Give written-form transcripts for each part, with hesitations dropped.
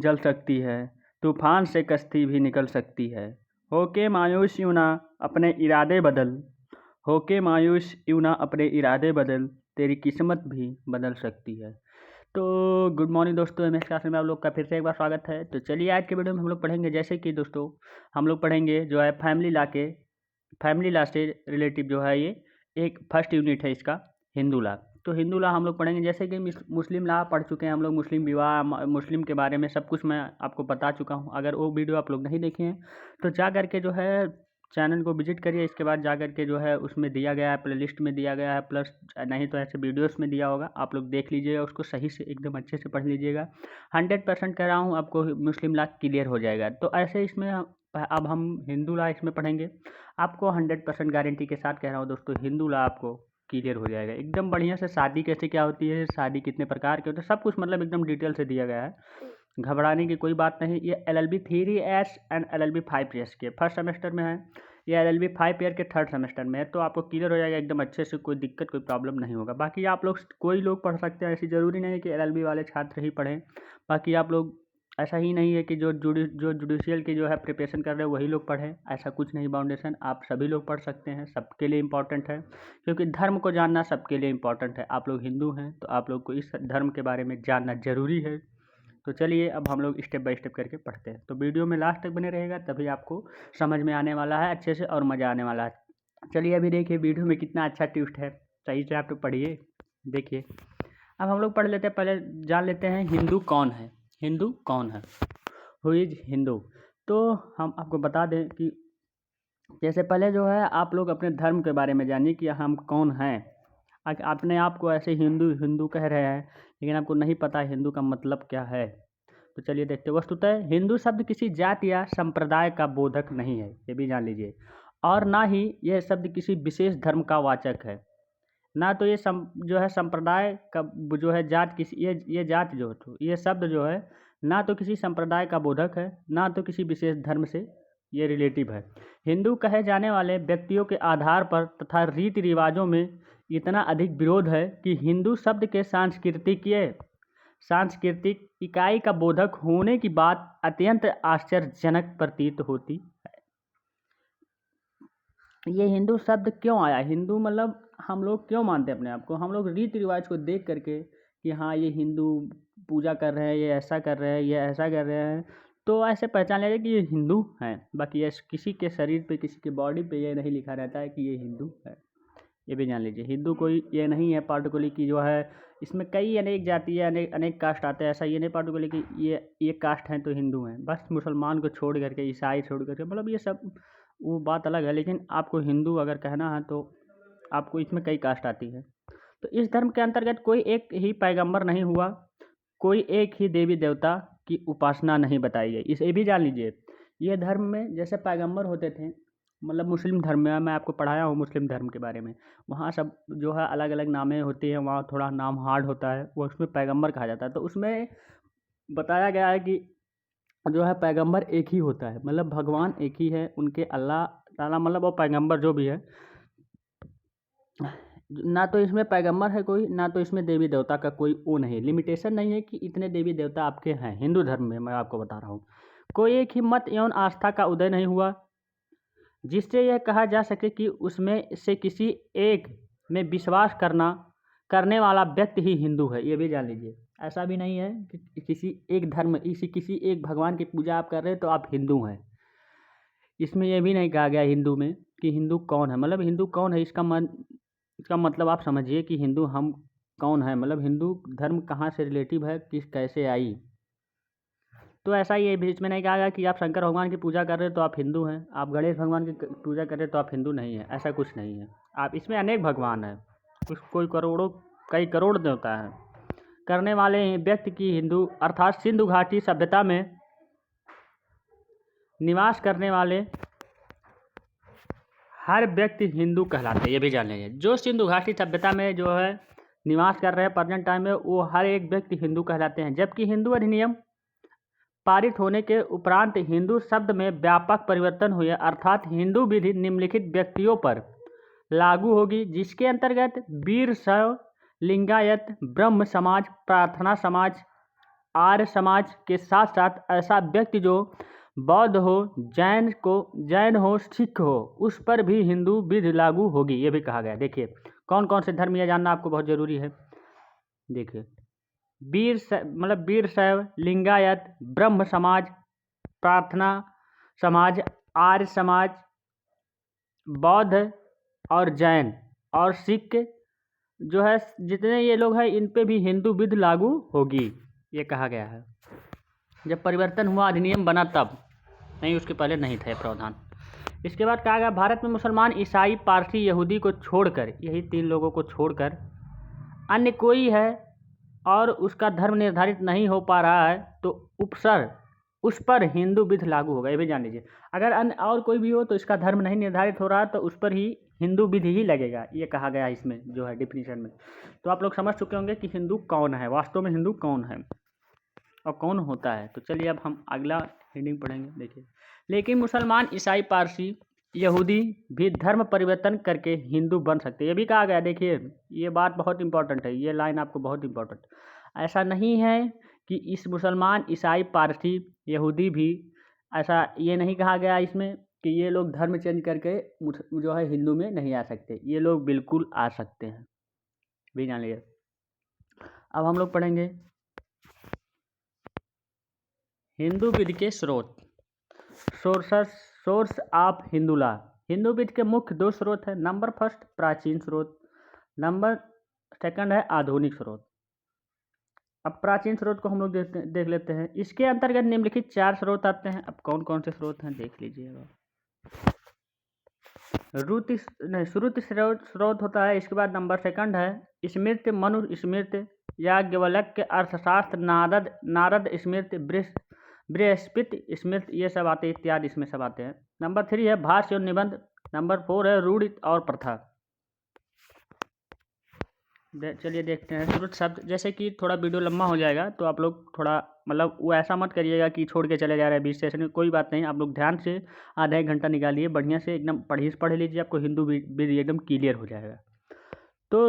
जल सकती है, तूफान से कश्ती भी निकल सकती है। होके मायूस यूँ ना अपने इरादे बदल, होके मायूस यूँ ना अपने इरादे बदल, तेरी किस्मत भी बदल सकती है। तो गुड मॉर्निंग दोस्तों, एमएस क्लास में आप लोग का फिर से एक बार स्वागत है। तो चलिए आज के वीडियो में हम लोग पढ़ेंगे, जैसे कि दोस्तों हम लोग पढ़ेंगे जो है फैमिली लॉ से रिलेटिव जो है ये एक फर्स्ट यूनिट है इसका, हिंदू लॉ। तो हिंदू लॉ हम लोग पढ़ेंगे, जैसे कि मुस्लिम लॉ पढ़ चुके हैं हम लोग, मुस्लिम विवाह, मुस्लिम के बारे में सब कुछ मैं आपको बता चुका हूँ। अगर वो वीडियो आप लोग नहीं देखे हैं तो जा करके जो है चैनल को विजिट करिए। इसके बाद जा करके जो है उसमें दिया गया है, प्लेलिस्ट में दिया गया है, प्लस नहीं तो ऐसे वीडियोस में दिया होगा, आप लोग देख लीजिएगा, उसको सही से एकदम अच्छे से पढ़ लीजिएगा। 100% कह रहा हूँ आपको, मुस्लिम लॉ क्लियर हो जाएगा। तो ऐसे इसमें अब हम हिंदू लॉ इसमें पढ़ेंगे। आपको 100% गारंटी के साथ कह रहा हूँ दोस्तों, हिंदू लॉ आपको क्लियर हो जाएगा एकदम बढ़िया से। शादी कैसे क्या होती है, शादी कितने प्रकार के होते हैं, सब कुछ मतलब एकदम डिटेल से दिया गया है। घबराने की कोई बात नहीं। ये LLB 3 years and LLB 5 years के फर्स्ट सेमेस्टर में है, ये LLB 5 ईयर के थर्ड सेमेस्टर में है। तो आपको क्लियर हो जाएगा एकदम अच्छे से, कोई दिक्कत कोई प्रॉब्लम नहीं होगा। बाकी आप लोग कोई लोग पढ़ सकते हैं, ऐसी ज़रूरी नहीं है कि LLB वाले छात्र ही पढ़ें। बाकी आप लोग ऐसा ही नहीं है कि जो जुडिशियल की जो है प्रिपरेशन कर रहे हैं वही लोग पढ़ें, ऐसा कुछ नहीं। फाउंडेशन आप सभी लोग पढ़ सकते हैं, सबके लिए इम्पॉर्टेंट है, क्योंकि धर्म को जानना सबके लिए इम्पॉर्टेंट है। आप लोग हिंदू हैं तो आप लोग को इस धर्म के बारे में जानना ज़रूरी है। तो चलिए अब हम लोग स्टेप बाय स्टेप करके पढ़ते हैं। तो वीडियो में लास्ट तक बने रहेगा, तभी आपको समझ में आने वाला है अच्छे से और मज़ा आने वाला है। चलिए अभी देखिए वीडियो में कितना अच्छा ट्विस्ट है, सही से आप लोग पढ़िए। देखिए अब हम लोग पढ़ लेते हैं, पहले जान लेते हैं हिंदू कौन है। हिंदू कौन है, हु इज हिंदू। तो हम आपको बता दें कि जैसे पहले जो है आप लोग अपने धर्म के बारे में जानिए कि हम कौन हैं। अपने आप को ऐसे हिंदू हिंदू कह रहे हैं, लेकिन आपको नहीं पता हिंदू का मतलब क्या है। तो चलिए देखते हैं। वस्तुतः हिंदू शब्द किसी जाति या संप्रदाय का बोधक नहीं है, ये भी जान लीजिए, और ना ही यह शब्द किसी विशेष धर्म का वाचक है। ना तो ये जो है संप्रदाय का जो है जात, किसी ये जात जो तो ये शब्द जो है ना तो किसी संप्रदाय का बोधक है, ना तो किसी विशेष धर्म से ये रिलेटिव है। हिंदू कहे जाने वाले व्यक्तियों के आधार पर तथा रीति रिवाजों में इतना अधिक विरोध है कि हिंदू शब्द के सांस्कृतिक इकाई का बोधक होने की बात अत्यंत आश्चर्यजनक प्रतीत होती है। ये हिंदू शब्द क्यों आया? हिंदू मतलब हम लोग क्यों मानते हैं अपने आप को? हम लोग रीति रिवाज को देख करके कि हाँ ये हिंदू पूजा कर रहे हैं, ये ऐसा कर रहे हैं, ये ऐसा कर रहे हैं, तो ऐसे पहचान लेंगे कि ये हिंदू हैं। बाकी ये किसी के शरीर पे, किसी के बॉडी पे ये नहीं लिखा रहता है कि ये हिंदू है, ये भी जान लीजिए। हिंदू कोई ये नहीं है पार्टिकुलर की जो है, इसमें कई अनेक जाति है, अनेक कास्ट आते हैं, ऐसा ये नहीं पार्टिकुलर कि ये कास्ट हैं तो हिंदू हैं। बस मुसलमान को छोड़ करके, ईसाई छोड़ करके, मतलब ये सब वो बात अलग है। लेकिन आपको हिंदू अगर कहना है तो आपको इसमें कई कास्ट आती है। तो इस धर्म के अंतर्गत कोई एक ही पैगंबर नहीं हुआ, कोई एक ही देवी देवता की उपासना नहीं बताई गई, इसे भी जान लीजिए। ये धर्म में जैसे पैगंबर होते थे, मतलब मुस्लिम धर्म में मैं आपको पढ़ाया हूँ मुस्लिम धर्म के बारे में, वहाँ सब जो है अलग अलग नामें होती हैं, वहाँ थोड़ा नाम हार्ड होता है, वो उसमें पैगंबर कहा जाता है। तो उसमें बताया गया है कि जो है पैगंबर एक ही होता है, मतलब भगवान एक ही है, उनके अल्लाह ताला, मतलब वो पैगंबर जो भी है, ना तो इसमें पैगंबर है कोई, ना तो इसमें देवी देवता का कोई वो नहीं, लिमिटेशन नहीं है कि इतने देवी देवता आपके हैं हिंदू धर्म में। मैं आपको बता रहा हूँ, कोई एक ही मत एवं आस्था का उदय नहीं हुआ जिससे यह कहा जा सके कि उसमें से किसी एक में विश्वास करने वाला व्यक्ति ही हिंदू है, ये भी जान लीजिए। ऐसा भी नहीं है कि किसी एक धर्म, किसी एक भगवान की पूजा आप कर रहे हैं तो आप हिंदू हैं। इसमें यह भी नहीं कहा गया हिंदू में कि हिंदू कौन है, मतलब हिंदू कौन है इसका मतलब आप समझिए कि हिंदू हम कौन है, मतलब हिंदू धर्म कहाँ से रिलेटिव है, कैसे आई। तो ऐसा ही बीच में नहीं कहा गया कि आप शंकर भगवान की पूजा कर रहे हो तो आप हिंदू हैं, आप गणेश भगवान की पूजा कर रहे हो तो आप हिंदू नहीं हैं, ऐसा कुछ नहीं है। आप इसमें अनेक भगवान हैं, कोई कई करोड़ देवता हैं। करने वाले व्यक्ति की हिंदू अर्थात सिंधु घाटी सभ्यता में निवास करने वाले हर व्यक्ति हिंदू कहलाते हैं, ये भी जान लीजिए। जो सिंधु घाटी सभ्यता में जो है निवास कर रहे हैं प्रेजेंट टाइम में, वो हर एक व्यक्ति हिंदू कहलाते हैं। जबकि हिंदू अधिनियम पारित होने के उपरांत हिंदू शब्द में व्यापक परिवर्तन हुए, अर्थात हिंदू विधि निम्नलिखित व्यक्तियों पर लागू होगी, जिसके अंतर्गत वीर शैव, लिंगायत, ब्रह्म समाज, प्रार्थना समाज आर्य समाज के साथ साथ ऐसा व्यक्ति जो बौद्ध हो, जैन हो, सिख हो, उस पर भी हिंदू विधि लागू होगी, ये भी कहा गया। देखिए कौन कौन से धर्म, ये जानना आपको बहुत जरूरी है। देखिए वीर शैव, लिंगायत, ब्रह्म समाज, प्रार्थना समाज, आर्य समाज, बौद्ध और जैन और सिख जो है, जितने ये लोग हैं इन पे भी हिंदू विधि लागू होगी, ये कहा गया है। जब परिवर्तन हुआ, अधिनियम बना तब, नहीं उसके पहले नहीं था प्रावधान। इसके बाद कहा गया भारत में मुसलमान, ईसाई, पारसी, यहूदी को छोड़कर, यही 3 लोगों को छोड़कर अन्य कोई है और उसका धर्म निर्धारित नहीं हो पा रहा है तो उस पर हिंदू विधि लागू होगा, ये भी जान लीजिए। अगर अन्य और कोई भी हो तो इसका धर्म नहीं निर्धारित हो रहा है तो उस पर ही हिंदू विधि ही लगेगा, ये कहा गया इसमें जो है डिफिनीशन में। तो आप लोग समझ चुके होंगे कि हिंदू कौन है, वास्तव में हिंदू कौन है और कौन होता है। तो चलिए अब हम अगला हेडिंग पढ़ेंगे। देखिए, लेकिन मुसलमान, ईसाई, पारसी, यहूदी भी धर्म परिवर्तन करके हिंदू बन सकते हैं, ये भी कहा गया। देखिए ये बात बहुत इंपॉर्टेंट है, ये लाइन आपको बहुत इंपॉर्टेंट। ऐसा नहीं है कि इस मुसलमान, ईसाई, पारसी, यहूदी भी, ऐसा ये नहीं कहा गया इसमें कि ये लोग धर्म चेंज करके जो है हिंदू में नहीं आ सकते, ये लोग बिल्कुल आ सकते हैं, भी जान लीजिए। अब हम लोग पढ़ेंगे हिंदू विधि के स्रोत, source of Hindu law. Hindu विधि के मुख्य 2 स्रोत हैं। नंबर फर्स्ट प्राचीन स्रोत, नंबर सेकंड है आधुनिक स्रोत। अब प्राचीन स्रोत को हम लोग देख लेते हैं। इसके अंतर्गत निम्नलिखित 4 स्रोत आते हैं। अब कौन कौन से स्रोत हैं देख लीजिएगा। श्रुति स्रोत होता है। इसके बाद नंबर सेकंड है स्मृति, मनु स्मृति, याज्ञवल्क्य अर्थशास्त्र, नारद स्मृति, बृहस्पति स्मृति, ये सब आते इत्यादि इसमें सब आते हैं। नंबर 3 है भाष्य और निबंध। नंबर 4 है रूढ़ि और प्रथा। चलिए देखते हैं श्रुत शब्द। जैसे कि थोड़ा वीडियो लंबा हो जाएगा तो आप लोग थोड़ा मतलब वो ऐसा मत करिएगा कि छोड़ के चले जा रहे हैं बीच सेशन में, कोई बात नहीं। आप लोग ध्यान से आधा 1 घंटा निकालिए, बढ़िया से एकदम पढ़ लीजिए, आपको हिंदू विधि एकदम क्लियर हो जाएगा। तो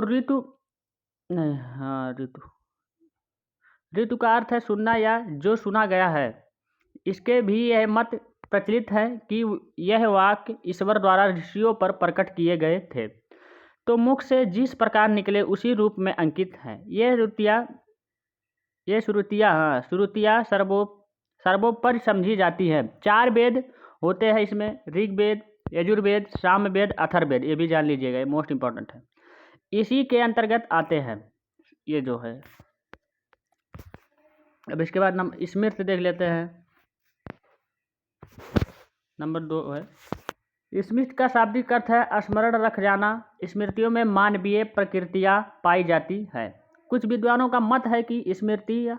ऋतु का अर्थ है सुनना या जो सुना गया है। इसके भी यह मत प्रचलित है कि यह वाक्य ईश्वर द्वारा ऋषियों पर प्रकट किए गए थे, तो मुख से जिस प्रकार निकले उसी रूप में अंकित है। ये श्रुतियाँ सर्वोपरि समझी जाती है। 4 वेद होते हैं इसमें, ऋग्वेद, यजुर्वेद, सामवेद, अथर्ववेद, ये भी जान लीजिएगा, ये मोस्ट इंपॉर्टेंट है। इसी के अंतर्गत आते हैं ये जो है। अब इसके बाद स्मृति देख लेते हैं। नंबर 2 है स्मृति का शाब्दिक अर्थ है स्मरण रख जाना। स्मृतियों में मानवीय प्रकृतियाँ पाई जाती है। कुछ विद्वानों का मत है कि स्मृति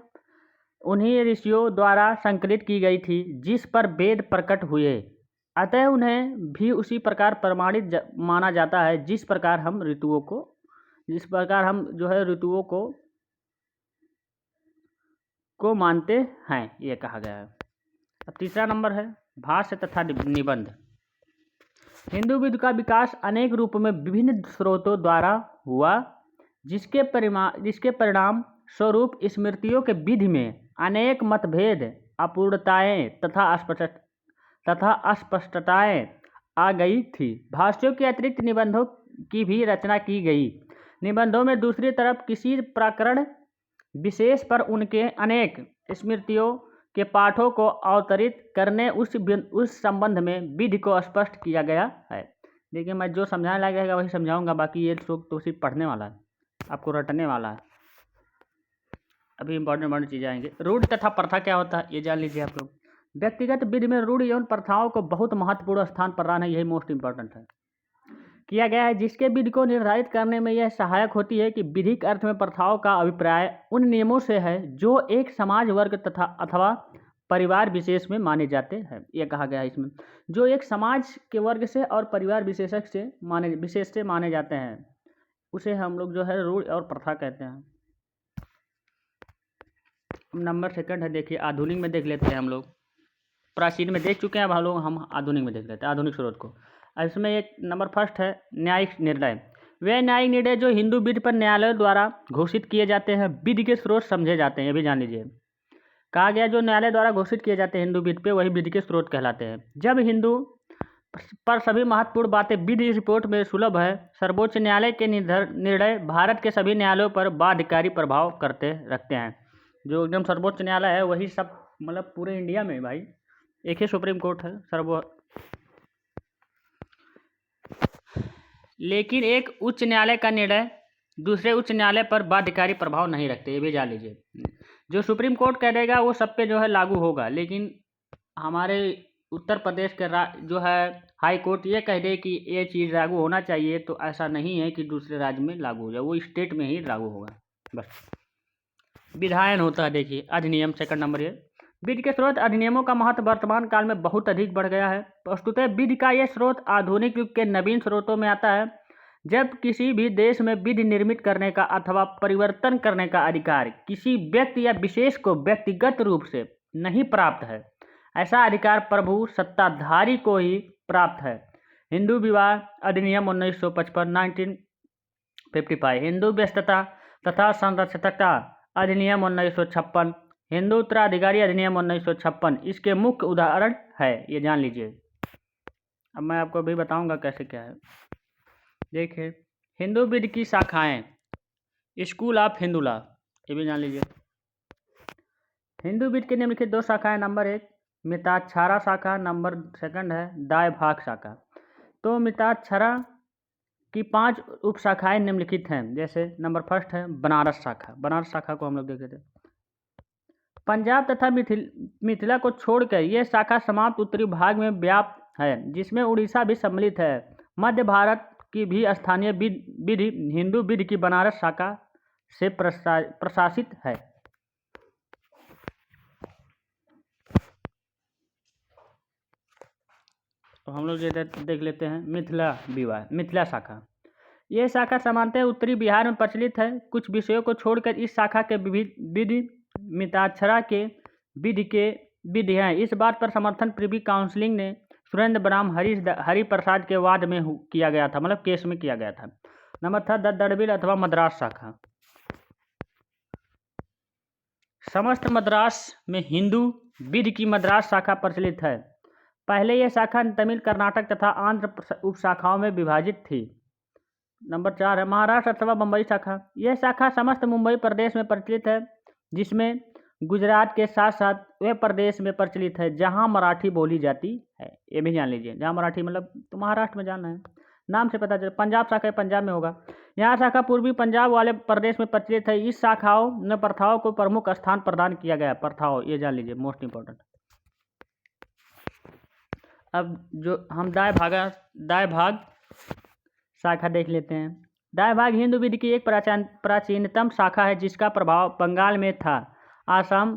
उन्हीं ऋषियों द्वारा संकलित की गई थी जिस पर वेद प्रकट हुए, अतः उन्हें भी उसी प्रकार प्रमाणित माना जाता है जिस प्रकार हम जो है ऋतुओं को मानते हैं, ये कहा गया है। अब तीसरा नंबर है भाष्य तथा निबंध। हिंदू विधि का विकास अनेक रूपों में विभिन्न स्रोतों द्वारा हुआ, जिसके परिणाम स्वरूप स्मृतियों के विधि में अनेक मतभेद, अपूर्णताएं तथा अस्पष्टताएं आ गई थी। भाष्यों के अतिरिक्त निबंधों की भी रचना की गई। निबंधों में दूसरी तरफ किसी प्रकरण विशेष पर उनके अनेक स्मृतियों के पाठों को अवतरित करने उस संबंध में विधि को स्पष्ट किया गया है। देखिए मैं जो समझाने लगा रहेगा वही समझाऊंगा, बाकी ये तो सिर्फ पढ़ने वाला है, आपको रटने वाला है। अभी इंपॉर्टेंट चीज़ें आएंगे। रूढ़ तथा प्रथा क्या होता है ये जान लीजिए आप लोग। व्यक्तिगत विधि में रूढ़ एवं प्रथाओं को बहुत महत्वपूर्ण स्थान प्रदान है, यही मोस्ट इंपॉर्टेंट है, किया गया है, जिसके विधि को निर्धारित करने में यह सहायक होती है कि विधिक अर्थ में प्रथाओं का अभिप्राय उन नियमों से है जो एक समाज वर्ग तथा अथवा परिवार विशेष में माने जाते हैं। यह कहा गया है इसमें, जो एक समाज के वर्ग से और परिवार विशेष से माने जाते हैं, उसे हम लोग जो है रूढ़ और प्रथा कहते हैं। नंबर सेकंड है, देखिए आधुनिक में देख लेते हैं हम लोग। प्राचीन में देख चुके हैं, अब हम आधुनिक में देख लेते हैं, आधुनिक स्रोत को। इसमें एक नंबर फर्स्ट है न्यायिक निर्णय। वे न्यायिक निर्णय जो हिंदू विधि पर न्यायालय द्वारा घोषित किए जाते हैं विधि के स्रोत समझे जाते हैं, ये भी जान लीजिए। कहा गया जो न्यायालय द्वारा घोषित किए जाते हैं हिंदू विधि पे वही विधि के स्रोत कहलाते हैं। जब हिंदू पर सभी महत्वपूर्ण बातें विधि रिपोर्ट में सुलभ है, सर्वोच्च न्यायालय के निर्णय भारत के सभी न्यायालयों पर बाध्यकारी प्रभाव रखते हैं। जो एकदम सर्वोच्च न्यायालय है वही सब मतलब पूरे इंडिया में भाई एक ही सुप्रीम कोर्ट है लेकिन एक उच्च न्यायालय का निर्णय दूसरे उच्च न्यायालय पर बाध्यकारी प्रभाव नहीं रखते, ये भी जान लीजिए। जो सुप्रीम कोर्ट कह देगा वो सब पे जो है लागू होगा, लेकिन हमारे उत्तर प्रदेश के जो है हाई कोर्ट ये कह दे कि ये चीज़ लागू होना चाहिए तो ऐसा नहीं है कि दूसरे राज्य में लागू हो जाए, वो स्टेट में ही लागू होगा बस। विधायन होता है, देखिए अधिनियम सेकंड नंबर ये विधि के स्रोत। अधिनियमों का महत्व वर्तमान काल में बहुत अधिक बढ़ गया है। वस्तुतः विधि का यह स्रोत आधुनिक युग के नवीन स्रोतों में आता है। जब किसी भी देश में विधि निर्मित करने का अथवा परिवर्तन करने का अधिकार किसी व्यक्ति या विशेष को व्यक्तिगत रूप से नहीं प्राप्त है, ऐसा अधिकार प्रभु सत्ताधारी को ही प्राप्त है। हिंदू विवाह अधिनियम 1955 1955, हिंदू व्यस्तता तथा संरक्षकता अधिनियम 1956, हिंदू उत्तराधिकारी अधिनियम 1956 इसके मुख्य उदाहरण है, ये जान लीजिए। अब मैं आपको अभी बताऊंगा कैसे क्या है। देखिए हिंदू विधि की शाखाएं, स्कूल ऑफ हिंदू लॉ, ये भी जान लीजिए। हिंदू विधि के निम्नलिखित 2 शाखाएं, नंबर 1 मिताक्षरा शाखा, नंबर 2 है दाय भाग शाखा। तो मिताक्षरा की 5 उपशाखाएं निम्नलिखित हैं, जैसे नंबर 1 है बनारस शाखा। बनारस शाखा को हम लोग देखे थे। पंजाब तथा मिथिला को छोड़कर यह शाखा समाप्त उत्तरी भाग में व्याप्त है, जिसमें उड़ीसा भी सम्मिलित है। मध्य भारत की भी स्थानीय विधि हिंदू विधि की बनारस शाखा से प्रशासित है। तो हम लोग देख लेते हैं मिथिला विवाह, मिथिला शाखा। यह शाखा सामान्यतः उत्तरी बिहार में प्रचलित है। कुछ विषयों को छोड़कर इस शाखा के विधि मिताक्षरा के विधि हैं। इस बात पर समर्थन प्रिवी काउंसिल ने सुरेंद्र बनाम हरि प्रसाद के वाद में किया गया था, मतलब केस में किया गया था। नंबर था दड़बिल अथवा मद्रास शाखा। समस्त मद्रास में हिंदू विधि की मद्रास शाखा प्रचलित है। पहले यह शाखा तमिल, कर्नाटक तथा आंध्र उपशाखाओं में विभाजित थी। नंबर 4 है महाराष्ट्र अथवा मुंबई शाखा। यह शाखा समस्त मुंबई प्रदेश में प्रचलित है, जिसमें गुजरात के साथ साथ वह प्रदेश में प्रचलित है जहां मराठी बोली जाती है, ये भी जान लीजिए। जहां मराठी मतलब तो महाराष्ट्र में जाना है, नाम से पता चले। पंजाब शाखा पंजाब में होगा। यह शाखा पूर्वी पंजाब वाले प्रदेश में प्रचलित है। इस शाखाओं में प्रथाओं को प्रमुख स्थान प्रदान किया गया। प्रथाओं ये जान लीजिए, मोस्ट इंपॉर्टेंट। अब जो हम दाय भाग शाखा देख लेते हैं। दाय भाग हिंदू विधि की एक प्राचीनतम शाखा है, जिसका प्रभाव बंगाल में था। आसाम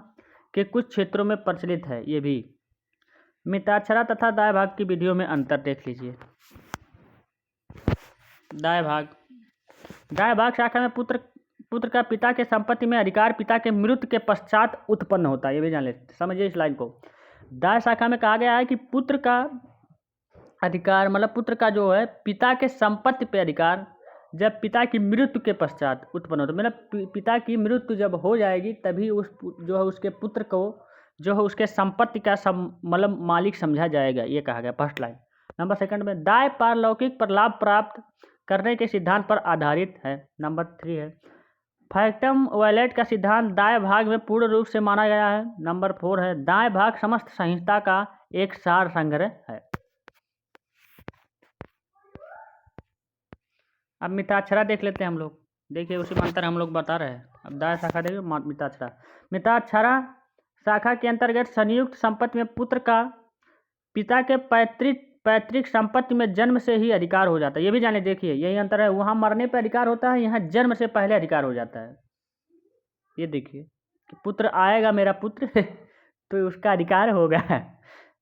के कुछ क्षेत्रों में प्रचलित है। ये भी मिताक्षरा तथा दाय भाग की विधियों में अंतर देख लीजिए। दाय भाग शाखा में पुत्र का पिता के संपत्ति में अधिकार पिता के मृत्यु के पश्चात उत्पन्न होता है। ये भी जान लेते, समझिए इस लाइन को। दाय शाखा में कहा गया है कि पुत्र का अधिकार मतलब पुत्र का जो है पिता के संपत्ति पे अधिकार जब पिता की मृत्यु के पश्चात उत्पन्न होता है, मतलब पिता की मृत्यु जब हो जाएगी तभी जो है उसके पुत्र को जो है उसके संपत्ति का मतलब मालिक समझा जाएगा, ये कहा गया फर्स्ट लाइन। नंबर 2 में दाय पारलौकिक पर लाभ प्राप्त करने के सिद्धांत पर आधारित है। नंबर 3 है फैक्टम वैलेट का सिद्धांत दाय भाग में पूर्ण रूप से माना गया है। नंबर 4 है दाय भाग समस्त संहिता का एक सार संग्रह है। अब मिताक्षरा देख लेते हैं हम लोग। देखिए उसी में अंतर हम लोग बता रहे हैं। अब दाय शाखा देखिए मिताक्षरा शाखा के अंतर्गत संयुक्त संपत्ति में पुत्र का पिता के पैतृक संपत्ति में जन्म से ही अधिकार हो जाता है। ये भी जाने, देखिए यही अंतर है। वहाँ मरने पर अधिकार होता है, यहाँ जन्म से पहले अधिकार हो जाता है। ये देखिए कि पुत्र आएगा मेरा पुत्र तो उसका अधिकार होगा।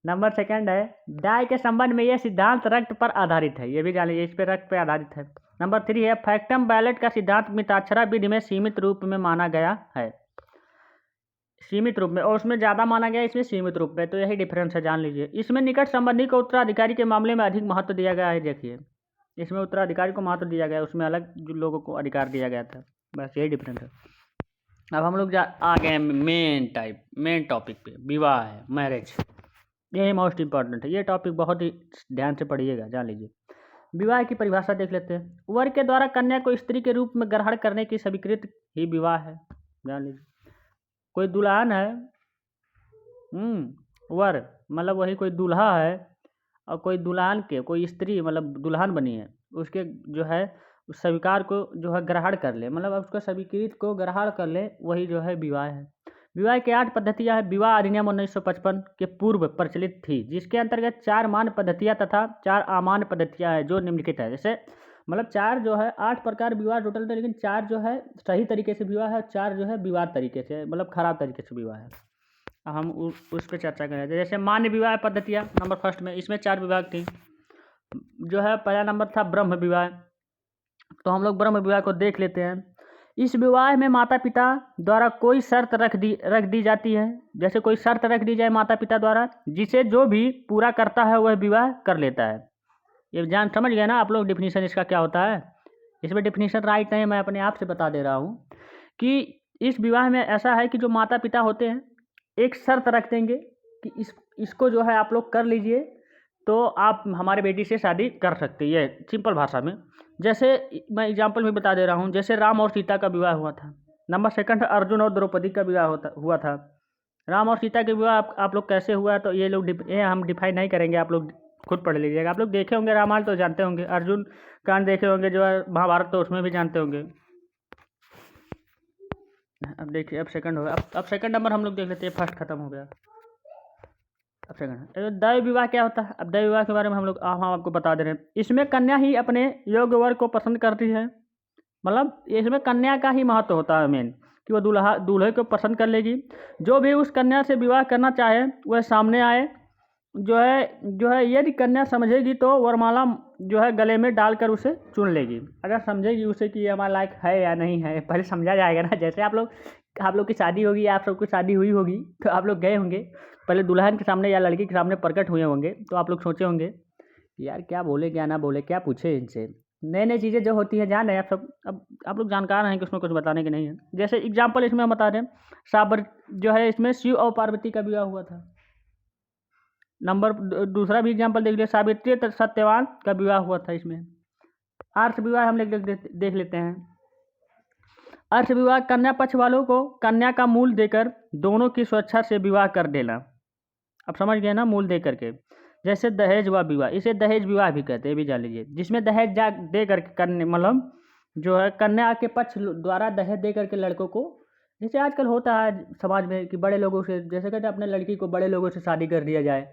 नंबर 2 है दाय के संबंध में यह सिद्धांत रक्त पर आधारित है। ये भी जानिए, इस पर रक्त पर आधारित है। नंबर 3 है फैक्टम बैलेट का सिद्धांत मिताक्षरा विधि में सीमित रूप में माना गया है। सीमित रूप में, और उसमें ज़्यादा माना गया, इसमें सीमित रूप में। तो यही डिफरेंस है, जान लीजिए। इसमें निकट संबंधी को उत्तराधिकारी के मामले में अधिक महत्व दिया गया है। देखिए इसमें उत्तराधिकारी को महत्व दिया गया है, उसमें अलग जो लोगों को अधिकार दिया गया था। बस यही डिफरेंस है। अब हम लोग आ गए हैं मेन टॉपिक पे, विवाह है, मैरिज। ये मोस्ट इम्पॉर्टेंट है, ये टॉपिक बहुत ही ध्यान से पढ़िएगा, जान लीजिए। विवाह की परिभाषा देख लेते हैं। वर के द्वारा कन्या को स्त्री के रूप में ग्रहण करने की स्वीकृत ही विवाह है, जान लीजिए। कोई दुल्हन है, वर मतलब वही कोई दूल्हा है, और कोई दुल्हन के कोई स्त्री मतलब दुल्हन बनी है, उसके जो है उस स्वीकार को जो है ग्रहण कर ले, मतलब उसको स्वीकृत को ग्रहण कर ले, वही जो है विवाह है। विवाह की 8 पद्धतियाँ हैं। विवाह अधिनियम 1955 के पूर्व प्रचलित थी, जिसके अंतर्गत 4 मान्य पद्धतियाँ तथा 4 अमान्य पद्धतियाँ हैं, जो निम्नलिखित है। जैसे मतलब 4 जो है 8 प्रकार विवाह टोटल थे, लेकिन 4 जो है सही तरीके से विवाह है, 4 जो है विवाद तरीके से मतलब खराब तरीके से विवाह है। हम उस पर चर्चा करें। जैसे मान्य विवाह पद्धतियाँ नंबर फर्स्ट में, इसमें 4 विभाग थी। जो है पहला नंबर था ब्रह्म विवाह। तो हम लोग ब्रह्म विवाह को देख लेते हैं। इस विवाह में माता पिता द्वारा कोई शर्त रख दी जाती है। जैसे कोई शर्त रख दी जाए माता पिता द्वारा, जिसे जो भी पूरा करता है वह विवाह कर लेता है। ये जान समझ गए ना आप लोग डिफिनीशन इसका क्या होता है। इसमें डिफिनीशन राइट नहीं, मैं अपने आप से बता दे रहा हूँ कि इस विवाह में ऐसा है कि जो माता पिता होते हैं एक शर्त रख देंगे कि इसको जो है आप लोग कर लीजिए, तो आप हमारे बेटी से शादी कर सकते हैं। ये सिंपल भाषा में, जैसे मैं एग्जांपल भी बता दे रहा हूँ। जैसे राम और सीता का विवाह हुआ था। नंबर सेकंड अर्जुन और द्रौपदी का विवाह हुआ था। राम और सीता के विवाह आप लोग कैसे हुआ, तो ये हम डिफाइन नहीं करेंगे, आप लोग खुद पढ़ लीजिएगा। आप लोग देखे होंगे रामायण तो जानते होंगे, अर्जुन कांड देखे होंगे, जो है महाभारत तो उसमें भी जानते होंगे। अब देखिए, अब सेकंड होगा। अब सेकंड नंबर हम लोग देख लेते हैं, फर्स्ट खत्म हो गया। अब सेकंड दैव विवाह क्या होता है। अब दैव विवाह के बारे में हम आपको बता दे रहे हैं। इसमें कन्या ही अपने योग्य वर को पसंद करती है, मतलब इसमें कन्या का ही महत्व होता है मेन, कि वो दूल्हे को पसंद कर लेगी। जो भी उस कन्या से विवाह करना चाहे वह सामने आए। जो है यदि कन्या समझेगी तो वरमाला जो है गले में डालकर उसे चुन लेगी। अगर समझेगी उसे कि ये हमारा लायक है या नहीं है, पहले समझा जाएगा ना। जैसे आप लोग की शादी होगी, आप सबकी शादी हुई होगी, तो आप लोग गए होंगे पहले दुल्हन के सामने या लड़की के सामने प्रकट हुए होंगे, तो आप लोग सोचे होंगे यार क्या बोले क्या ना बोले, क्या पूछे इनसे। नई नई चीज़ें जो होती हैं जान रहे हैं आप सब। अब आप लोग जानकार हैं कि उसमें कुछ बताने की नहीं है। जैसे एग्जाम्पल इसमें हम बता दें, साबर जो है इसमें शिव और पार्वती का विवाह हुआ था। नंबर दूसरा भी एग्जाम्पल देख लीजिए, सावित्री सत्यवान का विवाह हुआ था इसमें। अर्थ विवाह हम लोग देख लेते हैं। अर्थ विवाह कन्या पक्ष वालों को कन्या का मूल देकर दोनों की स्वेच्छा से विवाह कर देना। अब समझ गए ना, मूल दे करके। जैसे दहेज व विवाह, इसे दहेज विवाह भी कहते हैं, भी जान लीजिए। जिसमें दहेज दे करके करने, मतलब जो है कन्या के पक्ष द्वारा दहेज दे करके लड़कों को, जैसे आजकल होता है समाज में कि बड़े लोगों से, जैसे कहते हैं अपने लड़की को बड़े लोगों से शादी कर दिया जाए,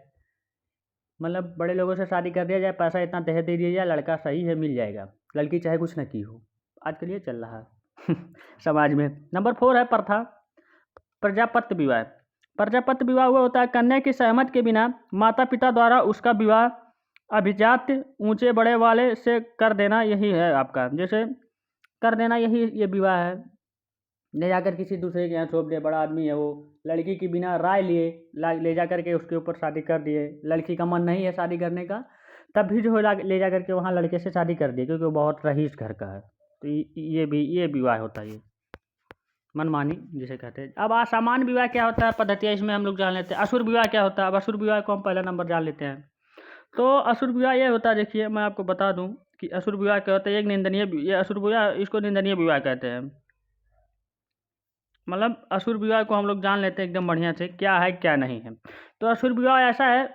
मतलब बड़े लोगों से शादी कर दिया जाए, पैसा इतना दहेज दे दिया जाए, लड़का सही है मिल जाएगा, लड़की चाहे कुछ न की हो। आजकल ये चल रहा है समाज में। नंबर 4 है प्रथा प्रजापत्य विवाह। प्रजापत्य विवाह हुआ होता है कन्या की सहमति के बिना माता पिता द्वारा उसका विवाह अभिजात ऊंचे बड़े वाले से कर देना, यही है आपका। जैसे कर देना, यही ये विवाह है। ले जाकर किसी दूसरे के यहाँ सौंप दिया, बड़ा आदमी है वो, लड़की की बिना राय लिए ले जा करके उसके ऊपर शादी कर दिए। लड़की का मन नहीं है शादी करने का, तब भी जो है ले जा करके वहाँ लड़के से शादी कर दिए, क्योंकि वो बहुत रईस घर का है। तो ये विवाह होता है, ये मनमानी जिसे कहते हैं। अब असामान्य विवाह क्या होता है, पद्धतियाँ इसमें हम लोग जान लेते हैं। असुर विवाह क्या होता है। अब असुर विवाह को हम पहला नंबर जान लेते हैं। तो असुर विवाह ये होता है, देखिए मैं आपको बता दूं कि असुर विवाह क्या होता है। एक निंदनीय, ये असुर विवाह, इसको निंदनीय विवाह कहते हैं। मतलब असुर विवाह को हम लोग जान लेते हैं एकदम बढ़िया से, क्या है क्या नहीं है। तो असुर विवाह ऐसा है,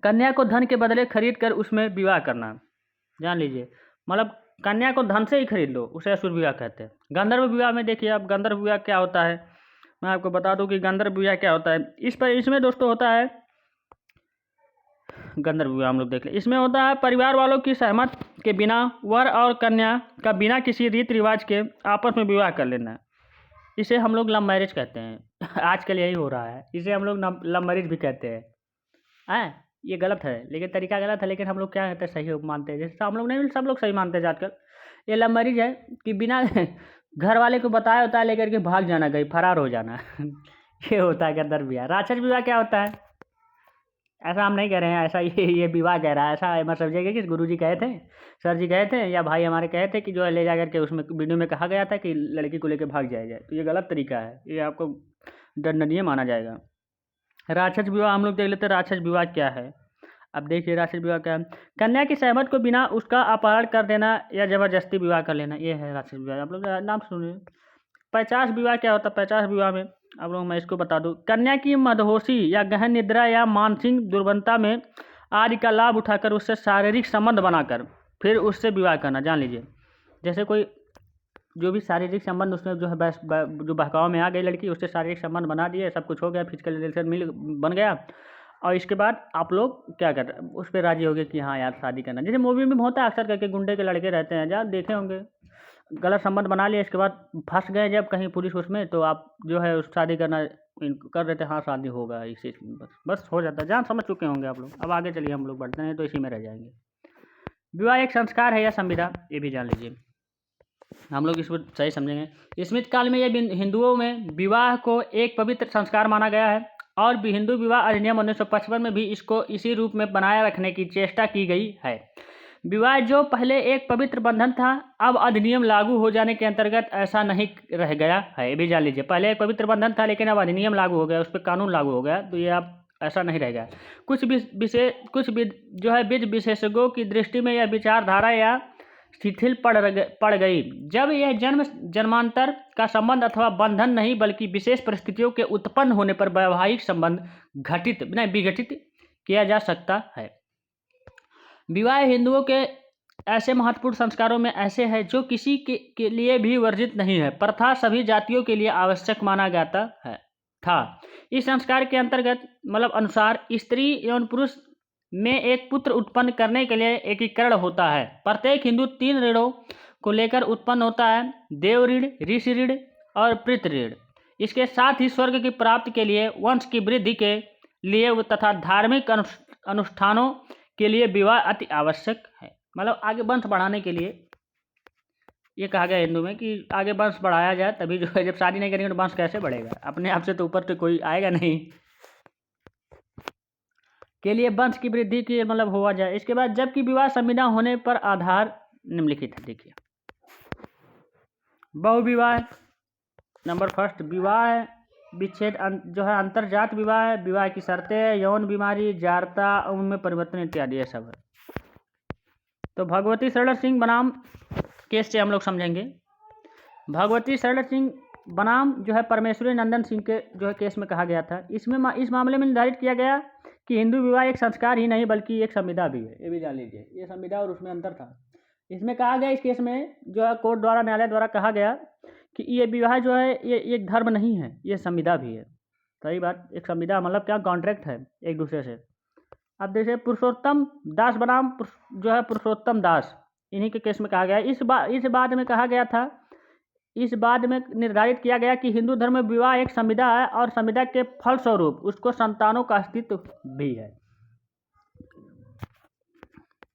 कन्या को धन के बदले खरीद कर उसमें विवाह करना, जान लीजिए। मतलब कन्या को धन से ही खरीद लो, उसे असुर विवाह कहते हैं। गंधर्व विवाह में देखिए, अब गंधर्व विवाह क्या होता है, मैं आपको बता दूं कि गंधर्व विवाह क्या होता है। इसमें दोस्तों होता है, गंधर्व विवाह हम लोग देख लें। इसमें होता है परिवार वालों की सहमति के बिना वर और कन्या का बिना किसी रीति रिवाज के आपस में विवाह कर लेना, इसे हम लोग लव मैरिज कहते हैं आजकल यही हो रहा है, इसे हम लोग लव मैरिज भी कहते हैं। ये गलत है, लेकिन तरीका गलत है, लेकिन हम लोग क्या कहते हैं, सही मानते हैं। जैसे हम लोग नहीं, सब लोग सही मानते हैं आजकल। ये लव मैरिज है कि बिना घर वाले को बताया होता है, लेकर के भाग जाना, कहीं फरार हो जाना ये होता है गंधर्व विवाह। राक्षस विवाह क्या होता है, ऐसा हम नहीं कह रहे हैं, ऐसा ये विवाह कह रहा है, ऐसा मत समझिएगा कि गुरुजी कहे थे, सर जी कहे थे या भाई हमारे कहे थे कि जो है ले जा करके उसमें वीडियो में कहा गया था कि लड़की को लेकर भाग जाया जाए, तो ये गलत तरीका है, ये आपको दंडनीय माना जाएगा। राक्षस विवाह हम लोग देख लेते हैं, राक्षस विवाह क्या है। अब देखिए राक्षस विवाह क्या है। कन्या की सहमत को बिना उसका अपहरण कर देना या जबरदस्ती विवाह कर लेना, ये है राक्षस विवाह। आप लोग नाम सुनिए। 50 विवाह क्या होता है? 50 विवाह में आप लोग मैं इसको बता दूं, कन्या की मदहोशी या गहन निद्रा या मानसिक दुर्बलता में आदि का लाभ उठाकर उससे शारीरिक संबंध बनाकर फिर उससे विवाह करना। जान लीजिए, जैसे कोई जो भी शारीरिक संबंध उसमें जो है जो बहकाव में आ गई लड़की, उससे शारीरिक संबंध बना दिए, सब कुछ हो गया, फिजिकल रिलेशन बन गया, और इसके बाद आप लोग क्या कर रहे हैं, उस पर राजी हो गए कि हाँ यार शादी करना। जैसे मूवी में होता है अक्सर करके, गुंडे के लड़के रहते हैं, जहाँ देखे होंगे, गलत संबंध बना लिया, इसके बाद फंस गए जब कहीं पुलिस उसमें, तो आप जो है उस शादी करना कर रहे थे, हाँ शादी होगा इसी, बस हो जाता है। जहाँ समझ चुके होंगे आप लोग। अब आगे चलिए हम लोग बढ़ते हैं, तो इसी में रह जाएंगे। विवाह एक संस्कार है या संविदा, ये भी जान लीजिए, हम लोग इसको सही समझेंगे। स्मृत काल में ये हिंदुओं में विवाह को एक पवित्र संस्कार माना गया है, और हिंदू विवाह अधिनियम 1955 में भी इसको इसी रूप में बनाए रखने की चेष्टा की गई है। विवाह जो पहले एक पवित्र बंधन था, अब अधिनियम लागू हो जाने के अंतर्गत ऐसा नहीं रह गया है। ये भी जान लीजिए, पहले एक पवित्र बंधन था, लेकिन अब अधिनियम लागू हो गया, उस पर कानून लागू हो गया, तो ये अब ऐसा नहीं रह गया। कुछ जो है विद विशेषज्ञों की दृष्टि में यह विचारधारा या शिथिल पड़ गई जब यह जन्मांतर का संबंध अथवा बंधन नहीं, बल्कि विशेष परिस्थितियों के उत्पन्न होने पर वैवाहिक संबंध विघटित किया जा सकता है। विवाह हिंदुओं के ऐसे महत्वपूर्ण संस्कारों में ऐसे है जो किसी के लिए भी वर्जित नहीं है, प्रथा सभी जातियों के लिए आवश्यक माना जाता है था। इस संस्कार के अंतर्गत अनुसार स्त्री एवं पुरुष में एक पुत्र उत्पन्न करने के लिए एकीकरण होता है। प्रत्येक हिंदू 3 ऋणों को लेकर उत्पन्न होता है, देव ऋण, ऋषि ऋण और पितृ ऋण। इसके साथ ही स्वर्ग की प्राप्ति के लिए, वंश की वृद्धि के लिए तथा धार्मिक अनुष्ठानों के लिए विवाह अति आवश्यक है। आगे वंश बढ़ाने के लिए ये कहा गया हिंदू में कि आगे वंश बढ़ाया जाए, तभी जो है, जब शादी नहीं करेंगे तो वंश कैसे बढ़ेगा? अपने आप से तो ऊपर तो कोई आएगा नहीं, के लिए वंश की वृद्धि की हुआ जाए। इसके बाद जबकि विवाह संविदा होने पर आधार निम्नलिखित है। देखिए, बहुविवाह नंबर फर्स्ट, विवाह विच्छेद जो है अंतरजात विवाह है, विवाह की शर्तें, यौन बीमारी, जारता, उम्र में परिवर्तन इत्यादि, ये सब है। तो भगवती शरण सिंह बनाम केस से हम लोग समझेंगे। भगवती शरण सिंह बनाम जो है परमेश्वरी नंदन सिंह के जो है केस में कहा गया था। इसमें इस मामले में निर्धारित किया गया कि हिंदू विवाह एक संस्कार ही नहीं बल्कि एक संविदा भी है। ये भी जान लीजिए, ये संविदा और उसमें अंतर था। इसमें कहा गया, इस केस में जो है कोर्ट द्वारा, न्यायालय द्वारा कहा गया कि ये विवाह जो है ये एक धर्म नहीं है, ये संविदा भी है। सही बात, एक संविदा क्या, कॉन्ट्रैक्ट है एक दूसरे से। अब देखिए, पुरुषोत्तम दास बनाम जो है पुरुषोत्तम दास, इन्हीं के केस में कहा गया। इस बात में कहा गया था, इस बात में निर्धारित किया गया कि हिंदू धर्म में विवाह एक संविदा है और संविदा के फलस्वरूप उसको संतानों का अस्तित्व भी है।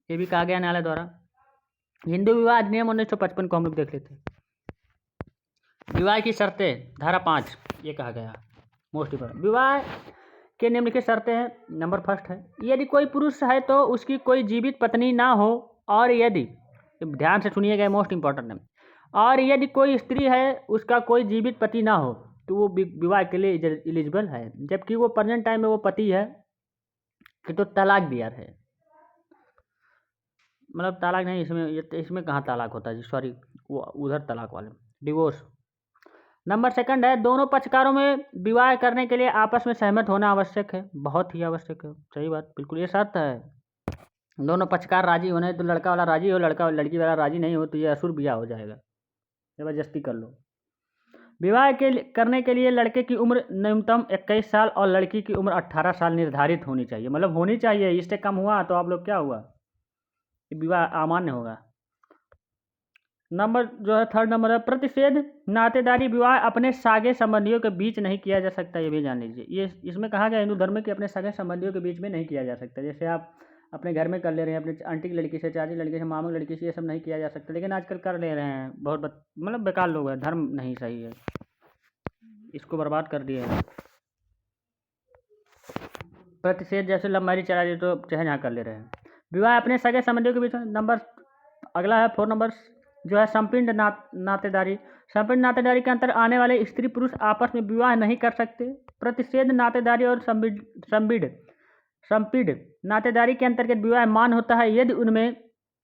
ये भी कहा गया न्यायालय द्वारा। हिंदू विवाह अधिनियम 1955 को हम लोग देख लेते हैं। विवाह की शर्तें, धारा 5, ये कहा गया मोस्ट इंपोर्टेंट। विवाह के निम्नलिखित शर्तें हैं। नंबर फर्स्ट है, यदि कोई पुरुष है तो उसकी कोई जीवित पत्नी ना हो, और यदि, ध्यान से सुनिएगा, मोस्ट इंपॉर्टेंट है, और यदि कोई स्त्री है उसका कोई जीवित पति ना हो तो वो विवाह के लिए एलिजिबल है। जबकि वो प्रेजेंट टाइम में वो पति है तो तलाक दिया है, तलाक नहीं, इसमें कहाँ तलाक होता है जी, सॉरी, वो उधर तलाक वाले, डिवोर्स। नंबर सेकंड है, दोनों पक्षकारों में विवाह करने के लिए आपस में सहमत होना आवश्यक है, बहुत ही आवश्यक है। सही बात, बिल्कुल, ये शर्त है। दोनों पक्षकार राजी होने, तो लड़का वाला राजी हो, लड़की वाला राजी नहीं हो तो ये असुर विवाह हो जाएगा, जबरदस्ती कर लो। विवाह करने के लिए लड़के की उम्र न्यूनतम 21 साल और लड़की की उम्र 18 साल निर्धारित होनी चाहिए, होनी चाहिए। इससे कम हुआ तो आप लोग क्या हुआ, विवाह अमान्य होगा। नंबर जो है थर्ड नंबर है, प्रतिषेध नातेदारी विवाह अपने सागे संबंधियों के बीच नहीं किया जा सकता। ये भी जान लीजिए, ये इसमें कहा गया हिंदू धर्म में कि अपने सगे संबंधियों के बीच में नहीं किया जा सकता। जैसे आप अपने घर में कर ले रहे हैं, अपने आंटी की लड़की से, चाची लड़की से, मामू लड़की से, ये सब नहीं किया जा सकता, लेकिन आजकल कर ले रहे हैं। बहुत बेकार लोग हैं, धर्म नहीं सही है, इसको बर्बाद कर दिए हैं। प्रतिषेध जैसे लव मैरिज चला जाए तो चाहे यहाँ कर ले रहे हैं। विवाह अपने सगे संबंधियों के बीच नंबर अगला है 4 नंबर जो है संपिंड नातेदारी। संपिंड नातेदारी के अंतर आने वाले स्त्री पुरुष आपस में विवाह नहीं कर सकते। प्रतिषेध नातेदारी और संपीड नातेदारी के अंतर्गत विवाह मान होता है यदि उनमें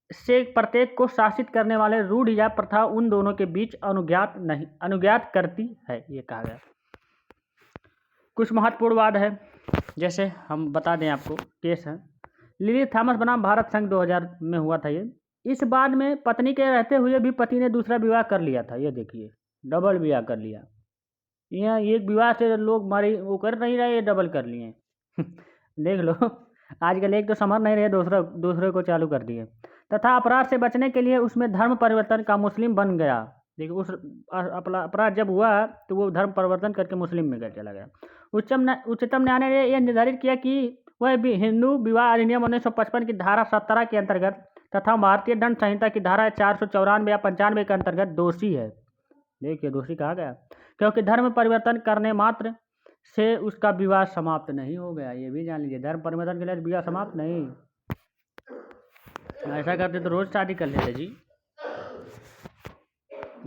से प्रत्येक को शासित करने वाले रूढ़ या प्रथा उन दोनों के बीच अनुज्ञात करती है, ये कहा गया। कुछ महत्वपूर्ण वाद है, जैसे हम बता दें आपको, केस है लिली थॉमस बनाम भारत संघ 2000 में हुआ था ये। इस बाद में पत्नी के रहते हुए भी पति ने दूसरा विवाह कर लिया था, ये देखिए डबल विवाह कर लिया। यहाँ एक विवाह से लोग मारे वो कर नहीं रहे, ये डबल कर लिए देख लो आजकल एक तो संभल नहीं रहे, दूसरे को चालू कर दिए। तथा अपराध से बचने के लिए उसमें धर्म परिवर्तन का मुस्लिम बन गया। देखिए उस अपराध जब हुआ तो वो धर्म परिवर्तन करके मुस्लिम में चला गया। उच्चतम न्यायालय ने यह निर्धारित किया कि वह भी हिंदू विवाह अधिनियम 1955 की धारा 17 के अंतर्गत तथा भारतीय दंड संहिता की धारा 494 या 95 के अंतर्गत दोषी है। देखिए दोषी कहा गया क्योंकि धर्म परिवर्तन करने मात्र से उसका विवाह समाप्त नहीं हो गया। ये भी जान लीजिए, धर्म परिवर्तन के लिए विवाह समाप्त नहीं। ऐसा करते तो रोज शादी कर लेते जी।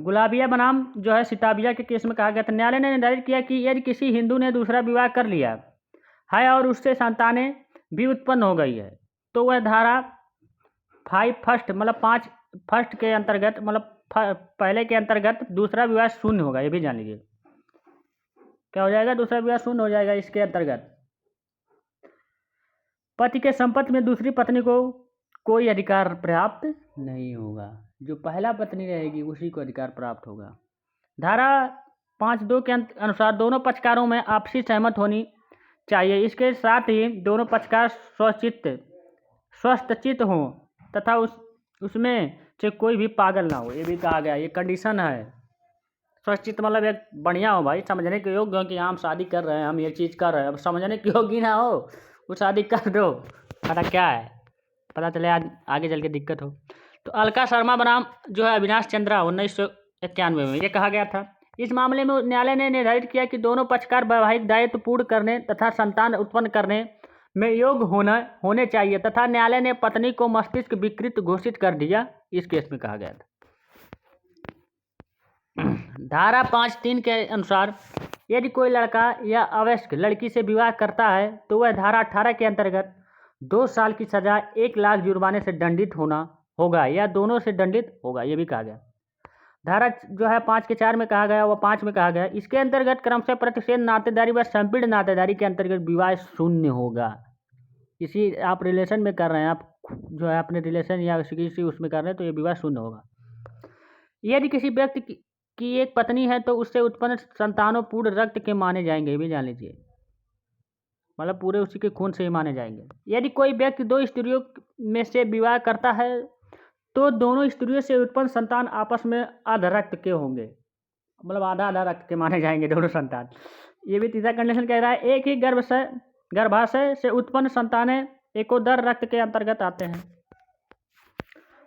गुलाबिया बनाम जो है सिताबिया के केस में कहा गया था, न्यायालय ने निर्धारित किया कि यदि किसी हिंदू ने दूसरा विवाह कर लिया है और उससे संतानें भी उत्पन्न हो गई है तो वह धारा 5 फर्स्ट के अंतर्गत मतलब पहले के अंतर्गत दूसरा विवाह शून्य होगा। ये भी जान लीजिए क्या हो जाएगा, दूसरा विवाह शून्य हो जाएगा। इसके अंतर्गत पति के संपत्ति में दूसरी पत्नी को कोई अधिकार प्राप्त नहीं होगा, जो पहला पत्नी रहेगी उसी को अधिकार प्राप्त होगा। धारा 5(2) के अनुसार दोनों पक्षकारों में आपसी सहमत होनी चाहिए। इसके साथ ही दोनों पक्षकार स्वस्थचित्त हों तथा उसमें से कोई भी पागल ना हो, ये भी कहा गया। ये कंडीशन है। स्वस्थचित्त मतलब एक बढ़िया हो भाई, समझने के योग्य हो कि हम शादी कर रहे हैं, हम ये चीज़ कर रहे हैं। अब समझने के योग्य ना हो वो शादी कर दो, पता क्या है, पता चले आज आगे चल के दिक्कत हो। तो अलका शर्मा बनाम जो है अविनाश चंद्रा 1991 में ये कहा गया था। इस मामले में न्यायालय ने निर्धारित किया कि दोनों पक्षकार वैवाहिक दायित्व पूर्ण करने तथा संतान उत्पन्न करने में योग्य होने चाहिए तथा न्यायालय ने पत्नी को मस्तिष्क विकृत घोषित कर दिया। इस केस में कहा गया था। धारा 5(3) के अनुसार यदि कोई लड़का या अवयस्क लड़की से विवाह करता है तो वह धारा 18 के अंतर्गत 2 साल की सजा 1 लाख जुर्माने से दंडित होना होगा या दोनों से दंडित होगा, ये भी कहा गया। धारा जो है 5 के 4 में कहा गया व 5 में कहा गया। इसके अंतर्गत क्रमशः प्रतिषेध नातेदारी व संपीड़ नातेदारी के अंतर्गत विवाह शून्य होगा। किसी आप रिलेशन में कर रहे हैं, आप जो है अपने रिलेशन या किसी उसमें कर रहे हैं तो ये विवाह शून्य होगा। यदि किसी व्यक्ति की एक पत्नी है तो उससे उत्पन्न संतानों पूर्ण रक्त के माने जाएंगे, ये भी जान लीजिए, मतलब पूरे उसी के खून से ही माने जाएंगे। यदि कोई व्यक्ति 2 स्त्रियों में से विवाह करता है तो दोनों स्त्रियों से उत्पन्न संतान आपस में आधा रक्त के होंगे, मतलब आधा आधा रक्त के माने जाएंगे दोनों संतान। ये भी तीसरा कंडीशन कह रहा है। एक ही गर्भाशय से उत्पन्न संतानें एकोदर रक्त के अंतर्गत आते हैं।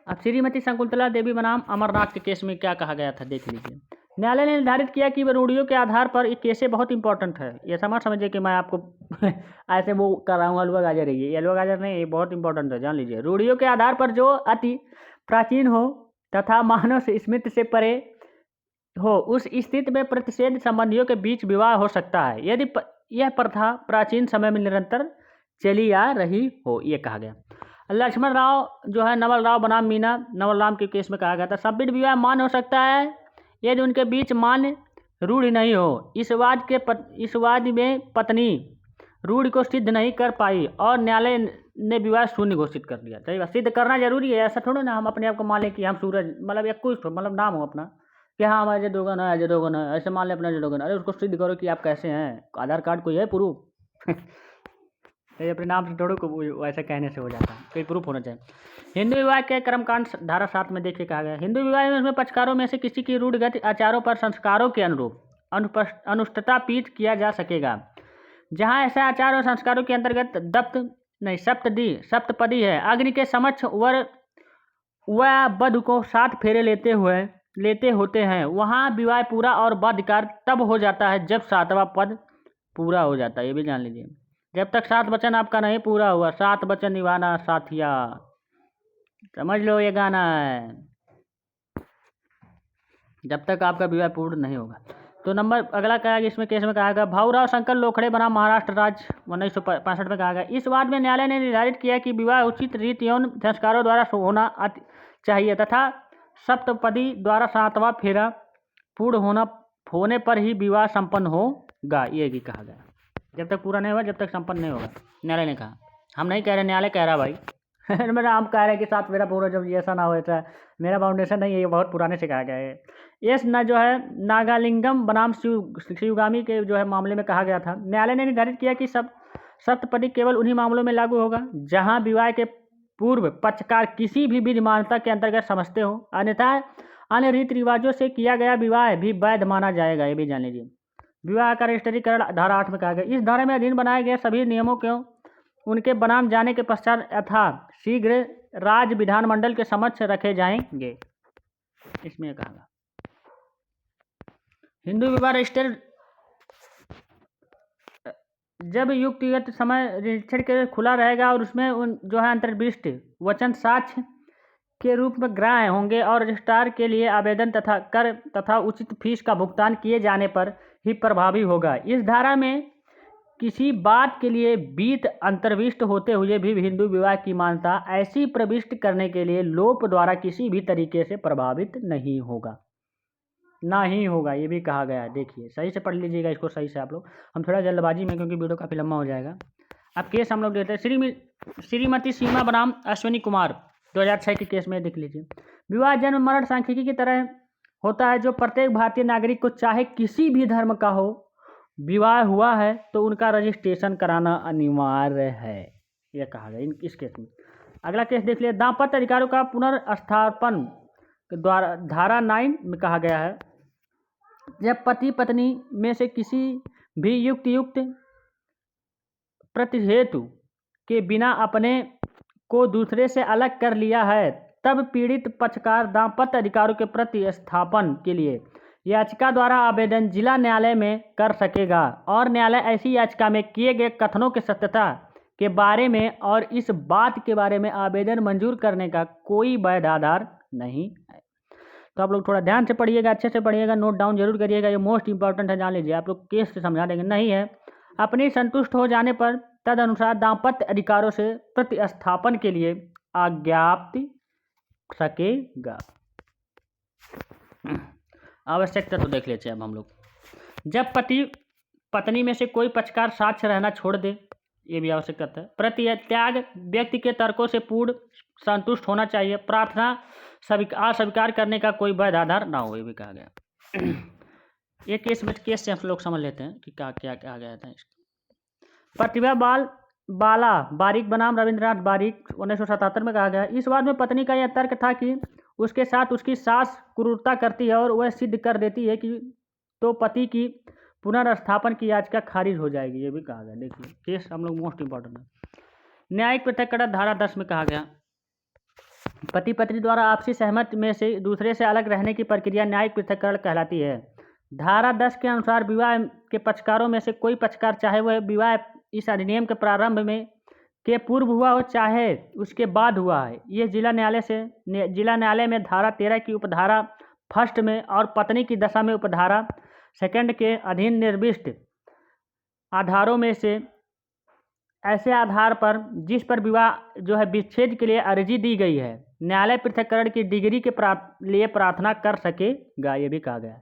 अब श्रीमती शकुंतला देवी बनाम अमरनाथ के केस में क्या कहा गया था देख लीजिए। न्यायालय ने निर्धारित किया कि रूढ़ियों के आधार पर ये केस बहुत इंपॉर्टेंट है। ये समझिए कि मैं आपको ऐसे वो कर रहा हूँ हलवा गाजर, ये हलवा गाजर नहीं, ये बहुत इंपॉर्टेंट है, जान लीजिए। रूढ़ियों के आधार पर जो अति प्राचीन हो तथा मानव से स्मृति से परे हो उस स्थिति में प्रतिषेध संबंधियों के बीच विवाह हो सकता है यदि यह प्रथा प्राचीन समय में निरंतर चली आ रही हो, ये कहा गया। लक्ष्मण राव जो है नवल राव बनाम मीना नवल राम के केस में कहा गया था संपीड़ विवाह मान्य हो सकता है यदि उनके बीच मान्य रूढ़ि नहीं हो। इस वाद में पत्नी रूढ़ि को सिद्ध नहीं कर पाई और न्यायालय ने विवाह शून्य घोषित कर दिया। सही बात, सिद्ध करना जरूरी है। ऐसा थोड़ा ना हम अपने आप को मान लें कि हम सूरज मतलब या कुछ मतलब नाम हो अपना कि हाँ हम अजय देवगन है, अजय देवगन है, ऐसे मान लें अपना अजय देवगन। अरे उसको सिद्ध करो कि आप कैसे हैं, आधार कार्ड कोई है प्रूफ ये अपने नाम से थोड़ो को ऐसा कहने से हो जाता है, कोई प्रूफ होना चाहिए। हिंदू विवाह के कर्मकांड धारा 7 में देखिए कहा गया। हिंदू विवाह में उसमें पक्षकारों में से किसी की रूढ़िगत आचारों पर संस्कारों के अनुरूप अनुष्ठतापीठ किया जा सकेगा। जहाँ ऐसा आचार और संस्कारों के अंतर्गत सप्तपदी है। अग्नि के समक्ष वर व वधु को 7 फेरे लेते होते हैं, वहाँ विवाह पूरा और बाध्यकार तब हो जाता है जब 7वां पद पूरा हो जाता है, ये भी जान लीजिए। जब तक 7 वचन आपका नहीं पूरा हुआ, 7 वचन निभाना साथिया, समझ लो ये गाना है, जब तक आपका विवाह पूर्ण नहीं होगा। तो नंबर अगला क्या है, इसमें केस में कहा गया भाऊराव शंकर लोखड़े बनाम महाराष्ट्र राज्य 1965 में कहा गया। इस बात में न्यायालय ने निर्धारित किया कि विवाह उचित रीति एवं संस्कारों द्वारा होना चाहिए तथा सप्तपदी द्वारा 7वां फेरा पूर्ण होने पर ही विवाह संपन्न होगा, ये भी कहा गया। जब तक पूरा नहीं होगा, जब तक संपन्न नहीं होगा, न्यायालय ने कहा। हम नहीं कह रहे, न्यायालय कह रहा भाई। मेरा हम कह रहे हैं कि 7 फेरा पूरा जब ऐसा ना हो, ऐसा मेरा फाउंडेशन नहीं है, ये बहुत पुराने से कहा गया है। इस न जो है नागालिंगम बनाम शिवगामी के जो है मामले में कहा गया था, न्यायालय ने निर्धारित किया कि सप्तपदी केवल उन्हीं मामलों में लागू होगा जहां विवाह के पूर्व पक्षकार किसी भी विधि मान्यता के अंतर्गत समझते हो, अन्यथा अन्य रीति रिवाजों से किया गया विवाह भी वैध माना जाएगा। ये भी जान लीजिए। विवाह का रजिस्ट्रीकरण धारा 8 में कहा गया। इस धारा में अधीन बनाए गए सभी नियमों को उनके बनाम जाने के पश्चात यथा शीघ्र राज्य विधानमंडल के समक्ष रखे जाएंगे, इसमें कहा। हिंदू विवाह रजिस्टर जब युक्तिगत समय रजिस्टर के खुला रहेगा और उसमें जो है अंतर्विष्ट वचन साक्ष्य के रूप में ग्राह्य होंगे और रजिस्ट्रार के लिए आवेदन तथा कर तथा उचित फीस का भुगतान किए जाने पर ही प्रभावी होगा। इस धारा में किसी बात के लिए बीत अंतर्विष्ट होते हुए भी हिंदू विवाह की मान्यता ऐसी प्रविष्ट करने के लिए लोप द्वारा किसी भी तरीके से प्रभावित नहीं होगा, ना ही होगा, ये भी कहा गया है। देखिए सही से पढ़ लीजिएगा इसको सही से आप लोग। हम थोड़ा जल्दबाजी में, क्योंकि वीडियो काफ़ी लंबा हो जाएगा। अब केस हम लोग देते हैं श्रीमती सीमा बनाम अश्विनी कुमार 2006 के केस में देख लीजिए। विवाह जन्म मरण सांख्यिकी की तरह होता है, जो प्रत्येक भारतीय नागरिक को चाहे किसी भी धर्म का हो, विवाह हुआ है तो उनका रजिस्ट्रेशन कराना अनिवार्य है, यह कहा गया इस केस में। अगला केस देख लिया, दाम्पत्य अधिकारों का पुनर्स्थापन द्वारा धारा 9 में कहा गया है। जब पति पत्नी में से किसी भी युक्त प्रतिहेतु के बिना अपने को दूसरे से अलग कर लिया है, तब पीड़ित पक्षकार दाम्पत्य अधिकारों के प्रतिस्थापन के लिए याचिका द्वारा आवेदन जिला न्यायालय में कर सकेगा और न्यायालय ऐसी याचिका में किए गए कथनों की सत्यता के बारे में और इस बात के बारे में आवेदन मंजूर करने का कोई वैध आधार नहीं है। तो आप लोग थोड़ा ध्यान से पढ़िएगा, अच्छे से पढ़िएगा, नोट डाउन जरूर करिएगा, ये मोस्ट इंपॉर्टेंट है, जान लीजिए। आप लोग केस से समझा देंगे, नहीं है अपनी संतुष्ट हो जाने पर तदनुसार दाम्पत्य अधिकारों से प्रतिस्थापन के लिए आज्ञाप्ति सकेगा। आवश्यकता तो देख लेते हैं अब हम लोग। जब पति पत्नी में से कोई पक्षकार साक्ष्य रहना छोड़ दे, ये भी आवश्यक है। प्रतित्याग व्यक्ति के तर्कों से पूर्ण संतुष्ट होना चाहिए, प्रार्थना अस्वीकार करने का कोई वैध आधार ना हो, ये भी कहा गया। ये केस से हम लोग समझ लेते हैं कि क्या कहा गया था। प्रतिभा बाला बारीक बनाम रविंद्रनाथ बारीक 1977 में कहा गया। इस बात में पत्नी का यह तर्क था कि उसके साथ उसकी सास क्रूरता करती है और वह सिद्ध कर देती है कि तो पति की पुनर्स्थापन की याचिका खारिज हो जाएगी, ये भी कहा गया। देखिए केस हम लोग मोस्ट इंपॉर्टेंट है। न्यायिक पृथक्करण धारा 10 में कहा गया, पति पत्नी द्वारा आपसी सहमति में से दूसरे से अलग रहने की प्रक्रिया न्यायिक पृथक्करण कहलाती है। धारा 10 के अनुसार विवाह के पक्षकारों में से कोई पक्षकार चाहे वह विवाह इस अधिनियम के प्रारंभ में के पूर्व हुआ हो चाहे उसके बाद हुआ है, ये जिला न्यायालय में धारा 13 की उपधारा फर्स्ट में और पत्नी की दशा में उपधारा सेकंड के अधीन निर्दिष्ट आधारों में से ऐसे आधार पर जिस पर विवाह जो है विच्छेद के लिए अर्जी दी गई है, न्यायालय पृथक्करण की डिग्री के लिए प्रार्थना कर सकेगा, ये भी कहा गया।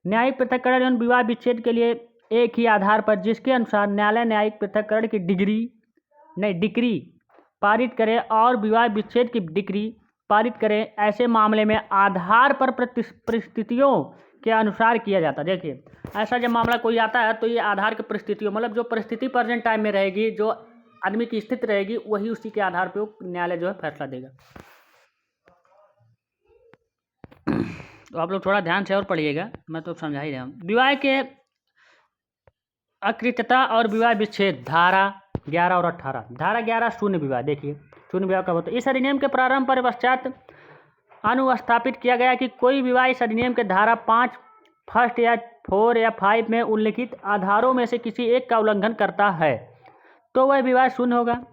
न्यायिक पृथक्करण एवं विवाह विच्छेद के लिए एक ही आधार पर जिसके अनुसार न्यायालय न्यायिक पृथक्करण की डिक्री पारित करे और विवाह विच्छेद की डिक्री पारित करे, ऐसे मामले में आधार पर परिस्थितियों के अनुसार किया जाता है। देखिए ऐसा जब मामला कोई आता है तो ये आधार की परिस्थितियों, मतलब जो परिस्थिति प्रेजेंट टाइम में रहेगी, जो आदमी की स्थिति रहेगी, वही उसी के आधार पर न्यायालय जो है फैसला देगा। तो आप लोग थोड़ा ध्यान से और पढ़िएगा, मैं तो समझा ही रहा हूँ। विवाह के अकृत्यता और विवाह विच्छेद धारा 11 और 18। धारा 11 शून्य विवाह। देखिए शून्य विवाह कब होता है? इस अधिनियम के प्रारंभ पर पश्चात अनुस्थापित किया गया कि कोई विवाह इस अधिनियम के धारा 5 फर्स्ट या 4 या 5 में उल्लिखित आधारों में से किसी एक का उल्लंघन करता है तो वह विवाह शून्य होगा।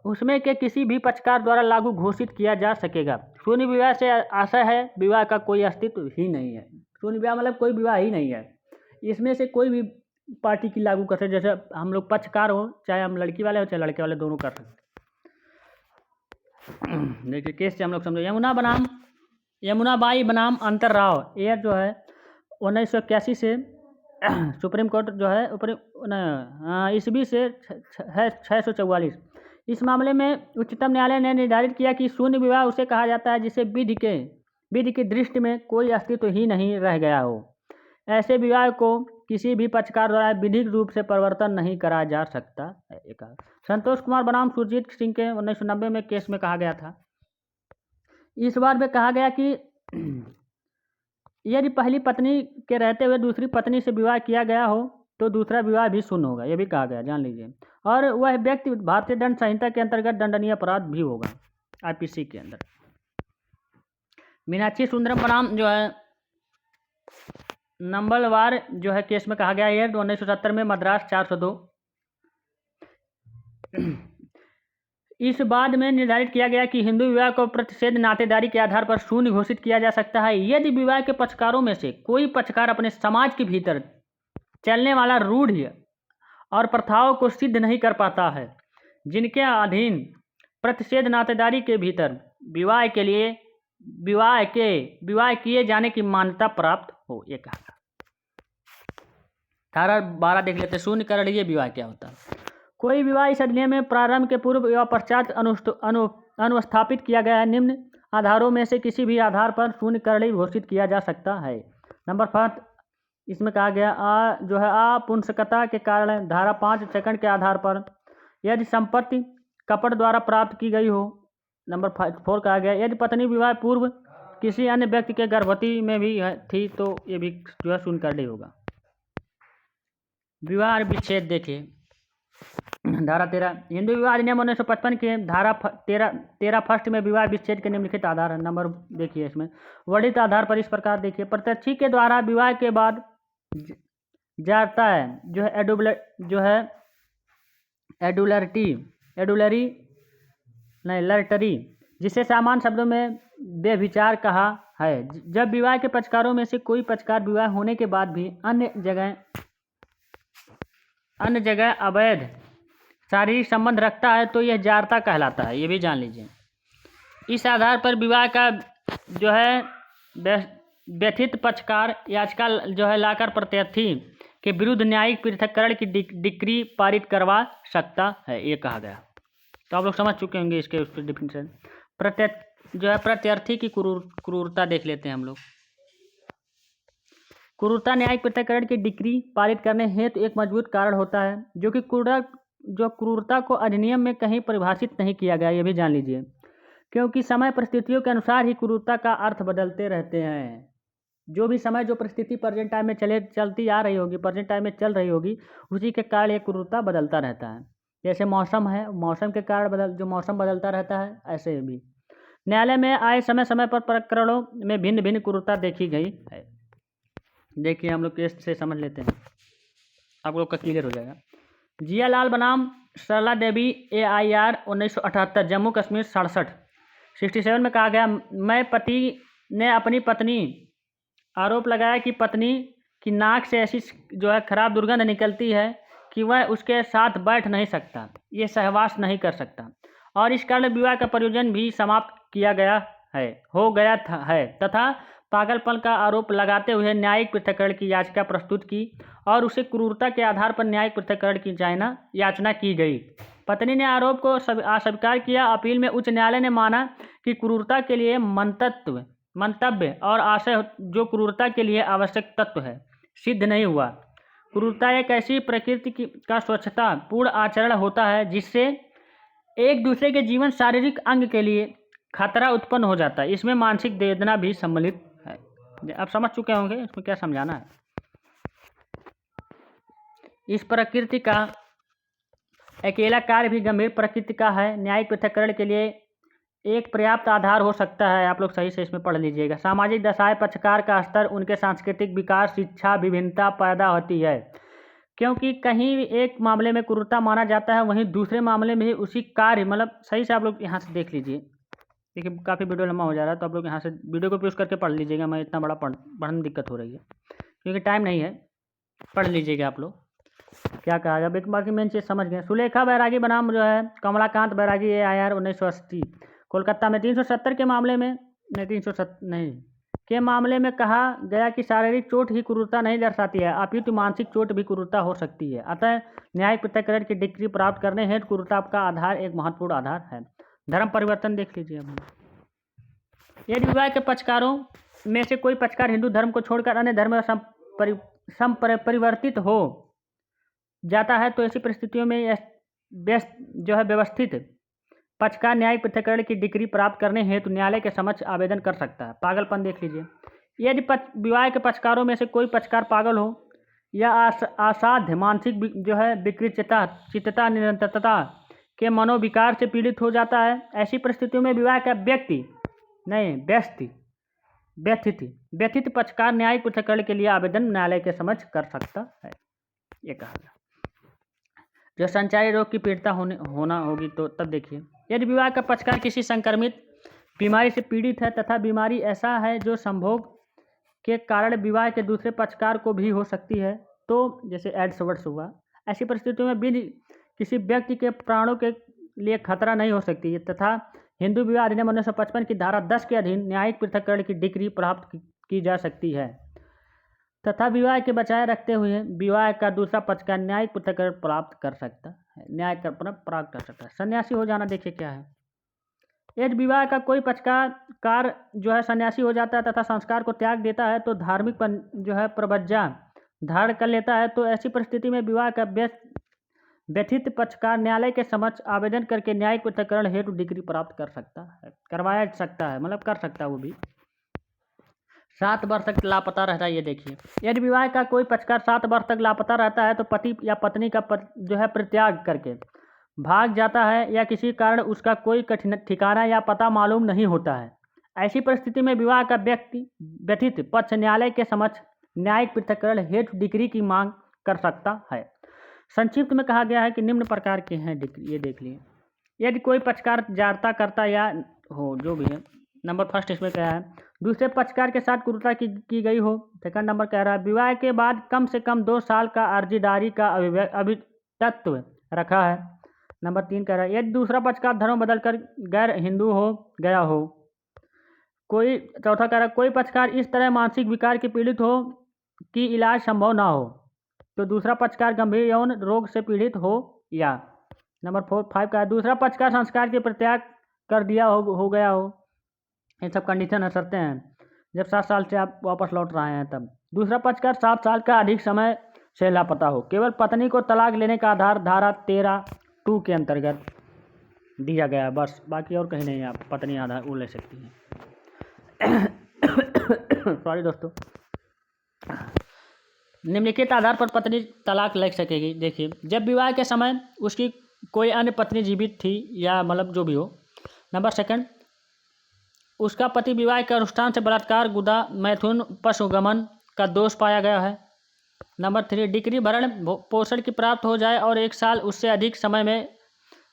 उसमें के किसी भी पक्षकार द्वारा लागू घोषित किया जा सकेगा। शून्य विवाह से आशय है विवाह का कोई अस्तित्व ही नहीं है। शून्य विवाह मतलब कोई विवाह ही नहीं है। इसमें से कोई भी पार्टी की लागू कर सकते, जैसे हम लोग पक्षकार हो, चाहे हम लड़की वाले हो चाहे लड़के वाले, दोनों कर सकते। देखिए केस से हम लोग समझे। यमुनाबाई बनाम अंतर राव, ये जो है 1981 से सुप्रीम कोर्ट जो है ईस्वी से है 644। इस मामले में उच्चतम न्यायालय ने निर्धारित किया कि शून्य विवाह उसे कहा जाता है जिसे विधि की दृष्टि में कोई अस्तित्व ही नहीं रह गया हो। ऐसे विवाह को किसी भी पक्षकार द्वारा विधिक रूप से परिवर्तन नहीं करा जा सकता है। संतोष कुमार बनाम सुरजीत सिंह के 1990 में केस में कहा गया था। इस बार में कहा गया कि यदि पहली पत्नी के रहते हुए दूसरी पत्नी से विवाह किया गया हो तो दूसरा विवाह भी शून्य होगा, यह भी कहा गया, जान लीजिए। और वह व्यक्ति भारतीय दंड संहिता के अंतर्गत दंडनीय अपराध भी होगा, आईपीसी के अंदर। मीनाक्षी सुंदरम बनाम जो है नंबलवार जो है केस में कहा गया है 1970 में मद्रास 402। इस बाद में निर्धारित किया गया कि हिंदू विवाह को प्रतिषेध नातेदारी के आधार पर शून्य घोषित किया जा सकता है यदि विवाह के पक्षकारों में से कोई पक्षकार अपने समाज के भीतर चलने वाला रूढ़ और प्रथाओं को सिद्ध नहीं कर पाता है, जिनके अधीन प्रतिषेध नातेदारी के भीतर विवाह किए जाने की मान्यता प्राप्त हो। ये कहा। धारा 12 देख लेते। शून्य करणीय विवाह क्या होता है। कोई विवाह इस अधिनियम में प्रारंभ के पूर्व या पश्चात अनुस्थापित किया गया है। निम्न आधारों में से किसी भी आधार पर शून्य करणीय घोषित किया जा सकता है। नंबर 5 इसमें कहा गया जो है अपुंसकता के कारण धारा 5 सेकंड के आधार पर यदि संपत्ति कपट द्वारा प्राप्त की गई हो। नंबर 4 कहा गया यदि पत्नी विवाह पूर्व किसी अन्य व्यक्ति के गर्भवती में भी थी तो ये भी जो है शून्य करणीय होगा। विवाह विच्छेद देखिए धारा 13 हिंदू विवाह अधिनियम 1955 के धारा 13 फर्स्ट में विवाह विच्छेद के निम्नलिखित आधार है। नंबर देखिए इसमें वर्णित आधार पर इस प्रकार देखिए। प्रत्यक्षी के द्वारा विवाह के बाद जाता है जो है लर्टरी जिसे सामान्य शब्दों में व्यभिचार कहा है। जब विवाह के पक्षकारों में से कोई पक्षकार विवाह होने के बाद भी अन्य जगह अवैध शारीरिक संबंध रखता है तो यह जारता कहलाता है, ये भी जान लीजिए। इस आधार पर विवाह का जो है व्यथित पक्षकार याचिका जो है लाकर प्रत्यर्थी के विरुद्ध न्यायिक पृथक्करण की डिक्री पारित करवा सकता है, ये कहा गया। तो आप लोग समझ चुके होंगे इसके उस पर डिफिनेशन। प्रत्यर्थी की क्रूरता देख लेते हैं हम लोग। क्रूरता न्यायिक पृथक्करण की डिक्री पारित करने हेतु एक मजबूत कारण होता है जो क्रूरता को अधिनियम में कहीं परिभाषित नहीं किया गया, ये भी जान लीजिए। क्योंकि समय परिस्थितियों के अनुसार ही क्रूरता का अर्थ बदलते रहते हैं। जो भी समय जो परिस्थिति प्रेजेंट टाइम में चलती आ रही होगी, प्रेजेंट टाइम में चल रही होगी, उसी के कारण ये क्रूरता बदलता रहता है। जैसे मौसम है, मौसम के कारण जो मौसम बदलता रहता है, ऐसे भी न्यायालय में आए समय समय पर प्रकरणों में भिन्न भिन्न क्रूरता देखी गई है। देखिए हम लोग केस से समझ लेते हैं, आप लोग का क्लियर हो जाएगा। जियालाल बनाम सरला देवी AIR 1978 जम्मू कश्मीर 67 में कहा गया मैं पति ने अपनी पत्नी आरोप लगाया कि पत्नी की नाक से ऐसी जो है खराब दुर्गंध निकलती है कि वह उसके साथ बैठ नहीं सकता, ये सहवास नहीं कर सकता और इस कारण विवाह का प्रयोजन भी समाप्त हो गया है तथा पागलपन का आरोप लगाते हुए न्यायिक पृथक्करण की याचिका प्रस्तुत की और उसे क्रूरता के आधार पर न्यायिक पृथक्करण की याचना की गई। पत्नी ने आरोप को अस्वीकार किया। अपील में उच्च न्यायालय ने माना कि क्रूरता के लिए मंतव्य और आशय जो क्रूरता के लिए आवश्यक तत्व है सिद्ध नहीं हुआ। क्रूरता एक ऐसी प्रकृति का स्वच्छता पूर्ण आचरण होता है जिससे एक दूसरे के जीवन शारीरिक अंग के लिए खतरा उत्पन्न हो जाता है। इसमें मानसिक वेदना भी सम्मिलित है। आप समझ चुके होंगे इसमें क्या समझाना है। इस प्रकृति का अकेला कार्य भी गंभीर प्रकृति का है। न्यायिक पृथक्करण के लिए एक पर्याप्त आधार हो सकता है। आप लोग सही से इसमें पढ़ लीजिएगा। सामाजिक दशाएं, पक्षकार का स्तर, उनके सांस्कृतिक विकास, शिक्षा, विभिन्नता पैदा होती है। क्योंकि कहीं एक मामले में क्रूरता माना जाता है, वहीं दूसरे मामले में ही उसी कार्य, मतलब सही से आप लोग यहाँ से देख लीजिए। देखिए काफ़ी वीडियो लंबा हो जा रहा है, तो आप लोग यहाँ से वीडियो को पॉज करके पढ़ लीजिएगा। मैं इतना बड़ा पढ़ने में दिक्कत हो रही है क्योंकि टाइम नहीं है। पढ़ लीजिएगा आप लोग क्या कहा गया। बाकी मेन चीज़ समझ गए। सुलेखा बैरागी बनाम जो है कमलाकांत बैरागी AIR 1980 कोलकाता में 370 के मामले में के मामले में कहा गया कि शारीरिक चोट ही क्रूरता नहीं दर्शाती है, अपितु मानसिक चोट भी क्रूरता हो सकती है। अतः न्यायिक पृथक्करण की डिग्री प्राप्त करने हेतु क्रूरता का आधार एक महत्वपूर्ण आधार है। धर्म परिवर्तन देख लीजिए अब। यदि विवाह के पक्षकारों में से कोई पक्षकार हिंदू धर्म को छोड़कर अन्य धर्म में परिवर्तित हो जाता है तो ऐसी परिस्थितियों में व्यवस्थित पक्षकार न्यायिक पृथक्करण की डिग्री प्राप्त करने हेतु न्यायालय के समक्ष आवेदन कर सकता है। पागलपन देख लीजिए। यदि विवाह के पक्षकारों में से कोई पक्षकार पागल हो या असाध्य मानसिक विकृतचित्तता निरंतरता के मनोविकार से पीड़ित हो जाता है, ऐसी परिस्थितियों में विवाह का व्यथित पक्षकार न्यायिक पृथक्करण के लिए आवेदन न्यायालय के समक्ष कर सकता है। ये कहा गया। जो संचारी रोग की पीड़िता होना होगी तो तब देखिए। यदि विवाह का पक्षकार किसी संक्रमित बीमारी से पीड़ित है तथा बीमारी ऐसा है जो संभोग के कारण विवाह के दूसरे पक्षकार को भी हो सकती है, तो जैसे एड्स वर्ड्स हुआ, ऐसी परिस्थितियों में भी किसी व्यक्ति के प्राणों के लिए खतरा नहीं हो सकती है तथा हिंदू विवाह अधिनियम 1955 की धारा 10 के अधीन न्यायिक पृथक्करण की डिग्री प्राप्त की जा सकती है तथा विवाह के बचाए रखते हुए विवाह का दूसरा पक्षकार न्यायिक पृथक्करण प्राप्त कर सकता है। सन्यासी हो जाना देखिए क्या है। यदि विवाह का कोई पक्षकार जो है सन्यासी हो जाता है तथा संस्कार को त्याग देता है तो धार्मिक प्रवज्ञा धारण कर लेता है, तो ऐसी परिस्थिति में विवाह का व्यथित पक्षकार न्यायालय के समक्ष आवेदन करके न्यायिक पृथक्करण हेतु डिग्री प्राप्त कर सकता है, करवाया सकता है, मतलब कर सकता है वो भी। 7 वर्ष तक लापता रहता है। ये देखिए, यदि विवाह का कोई पक्षकार 7 वर्ष तक लापता रहता है तो पति या पत्नी का परित्याग करके भाग जाता है या किसी कारण उसका कोई ठिकाना या पता मालूम नहीं होता है, ऐसी परिस्थिति में विवाह का व्यथित पक्ष न्यायालय के समक्ष न्यायिक पृथक्करण हेतु डिग्री की मांग कर सकता है। संक्षिप्त में कहा गया है कि निम्न प्रकार के हैं डिग्री, ये देख लिए। यदि कोई पक्षकार जारता करता या हो जो भी है, नंबर फर्स्ट इसमें क्या है, दूसरे पक्षकार के साथ क्रूरता की गई हो। सेकंड नंबर कह रहा है विवाह के बाद कम से कम 2 साल का अर्जीदारी का अभितत्व रखा है। नंबर 3 कह रहा है यदि दूसरा पक्षकार धर्म बदलकर गैर हिंदू हो गया हो। चौथा कह रहा है कोई पक्षकार इस तरह मानसिक विकार के पीड़ित हो कि इलाज संभव ना हो, तो दूसरा पक्षकार गंभीर यौन रोग से पीड़ित हो, या नंबर 5 का दूसरा पक्षकार संस्कार के परित्याग कर दिया हो गया हो। ये सब कंडीशन है, शर्तें हैं। जब 7 साल से आप वापस लौट रहे हैं तब। दूसरा पक्षकार 7 साल का अधिक समय से लापता हो। केवल पत्नी को तलाक लेने का आधार धारा 13(2) के अंतर्गत दिया गया है, बस, बाकी और कहीं नहीं। आप पत्नी आधार वो ले सकती हैं। सॉरी दोस्तों। निम्नलिखित आधार पर पत्नी तलाक ले सकेगी। देखिए, जब विवाह के समय उसकी कोई अन्य पत्नी जीवित थी या मतलब जो भी हो। नंबर सेकंड, उसका पति विवाह के अनुष्ठान से बलात्कार, गुदा, मैथुन, पशुगमन का दोष पाया गया है। नंबर 3, डिग्री भरण पोषण की प्राप्त हो जाए और 1 साल उससे अधिक समय में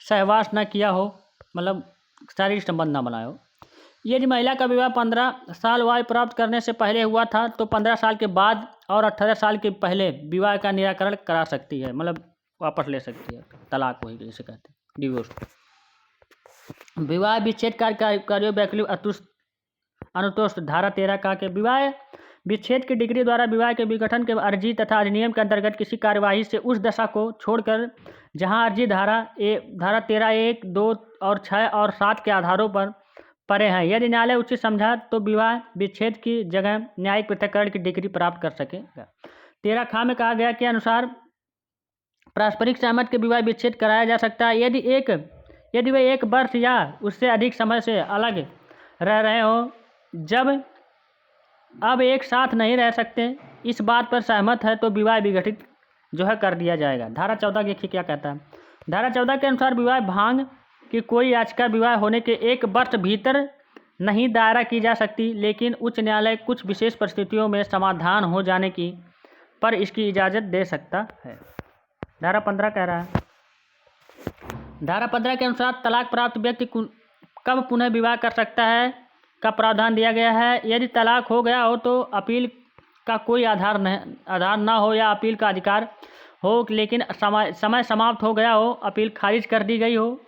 सहवास न किया हो, मतलब शारीरिक संबंध न बनाया हो। यदि महिला का विवाह 15 साल आयु प्राप्त करने से पहले हुआ था तो 15 साल के बाद और 18 साल के पहले विवाह का निराकरण करा सकती है, मतलब वापस ले सकती है। तलाक वही जैसे कहते हैं, डिवोर्स। विवाह विच्छेद कार्य वैकल्पिक अनुतोष धारा 13 का के विवाह विच्छेद की डिग्री द्वारा विवाह के विघटन के अर्जी तथा अधिनियम के अंतर्गत किसी कार्यवाही से उस दशा को छोड़कर जहां अर्जी धारा 13, 1, 2 और 6 और 7 के आधारों पर परे हैं, यदि न्यायालय उचित समझा तो विवाह विच्छेद की जगह न्यायिक पृथक्करण की डिग्री प्राप्त कर सकेगा। 13 खा में कहा गया के अनुसार पारस्परिक सहमति के विवाह विच्छेद कराया जा सकता है यदि वे 1 वर्ष या उससे अधिक समय से अलग रह रहे हो। जब अब एक साथ नहीं रह सकते, इस बात पर सहमत है तो विवाह विघटित कर दिया जाएगा। धारा 14 देखिए क्या कहता है। धारा 14 के अनुसार विवाह भांग कि कोई याचिका विवाह होने के 1 वर्ष भीतर नहीं दायरा की जा सकती, लेकिन उच्च न्यायालय कुछ विशेष परिस्थितियों में समाधान हो जाने की पर इसकी इजाज़त दे सकता है। धारा 15 कह रहा है, धारा 15 के अनुसार तलाक प्राप्त व्यक्ति कब पुनः विवाह कर सकता है का प्रावधान दिया गया है। यदि तलाक हो गया हो तो अपील का कोई आधार ना हो या अपील का अधिकार हो, लेकिन समय समाप्त हो गया हो, अपील खारिज कर दी गई हो,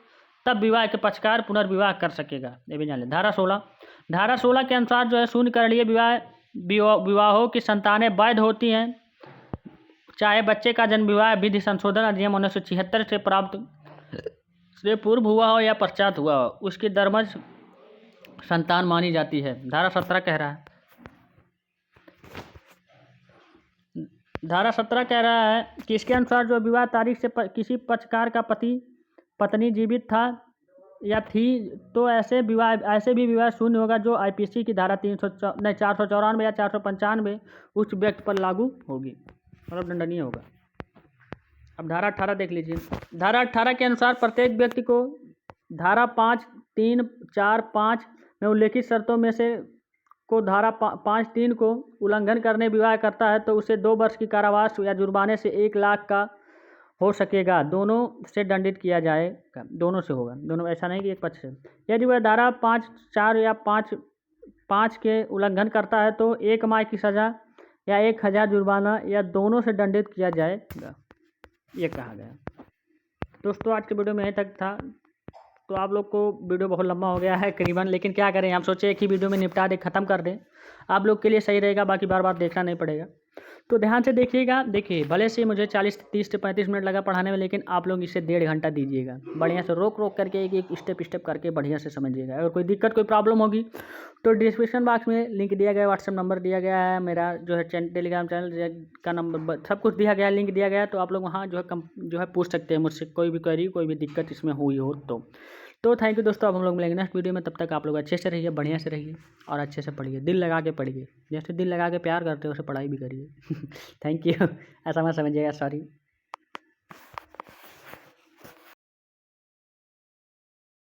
तब विवाह के पक्षकार पुनर्विवाह कर सकेगा। ये भी जान लें। धारा 16 के अनुसार जो है शून्यकरणीय विवाहों की संतानें वैध होती हैं, चाहे बच्चे का जन्म विवाह विधि संशोधन अधिनियम 1976 से पूर्व हुआ हो या पश्चात हुआ हो, उसकी दरमज संतान मानी जाती है। धारा 17 कह रहा है, धारा 17 कह रहा है कि इसके अनुसार जो विवाह तारीख से किसी पक्षकार का पत्नी जीवित था या थी तो ऐसे भी विवाह शून्य होगा जो आईपीसी की धारा 494 या 495 उस व्यक्ति पर लागू होगी, मतलब दंडनीय होगा। अब धारा 18 देख लीजिए। धारा 18 के अनुसार प्रत्येक व्यक्ति को धारा 5, 3, 4, 5 में उल्लेखित शर्तों में से को धारा 5(3) को उल्लंघन करने विवाह करता है तो उसे 2 वर्ष की कारावास या जुर्माने से 1 लाख का हो सकेगा, दोनों से दंडित किया जाएगा। दोनों से होगा, दोनों, ऐसा नहीं कि एक पक्ष से। यदि वह धारा 5, 4 या 5 के उल्लंघन करता है तो 1 माह की सज़ा या 1000 जुर्माना या दोनों से दंडित किया जाएगा, ये कहा गया। दोस्तों आज के वीडियो में यहीं तक था। तो आप लोग को वीडियो बहुत लंबा हो गया है करीबन, लेकिन क्या करें, हम सोचे एक ही वीडियो में निपटा दे, ख़त्म कर दें, आप लोग के लिए सही रहेगा, बाकी बार बार देखना नहीं पड़ेगा। तो ध्यान से देखिएगा। देखिए भले से मुझे 30 से 35 मिनट लगा पढ़ाने में, लेकिन आप लोग इसे 1.5 घंटा दीजिएगा, बढ़िया से रोक करके एक स्टेप करके बढ़िया से समझिएगा। अगर कोई दिक्कत कोई प्रॉब्लम होगी तो डिस्क्रिप्शन बॉक्स में लिंक दिया गया है, व्हाट्सएप नंबर दिया गया है, मेरा जो है टेलीग्राम चैनल का नंबर, सब कुछ दिया गया है, लिंक दिया गया है। तो आप लोग वहाँ जो है पूछ सकते हैं मुझसे, कोई भी क्वेरी, कोई भी दिक्कत इसमें हुई हो तो थैंक यू दोस्तों। अब हम लोग मिलेंगे नेक्स्ट वीडियो में, तब तक आप लोग अच्छे से रहिए, बढ़िया से रहिए और अच्छे से पढ़िए, दिल लगा के पढ़िए, जैसे दिल लगा के प्यार करते हो वैसे पढ़ाई भी करिए। Thank you. ऐसा मत समझिएगा, सॉरी।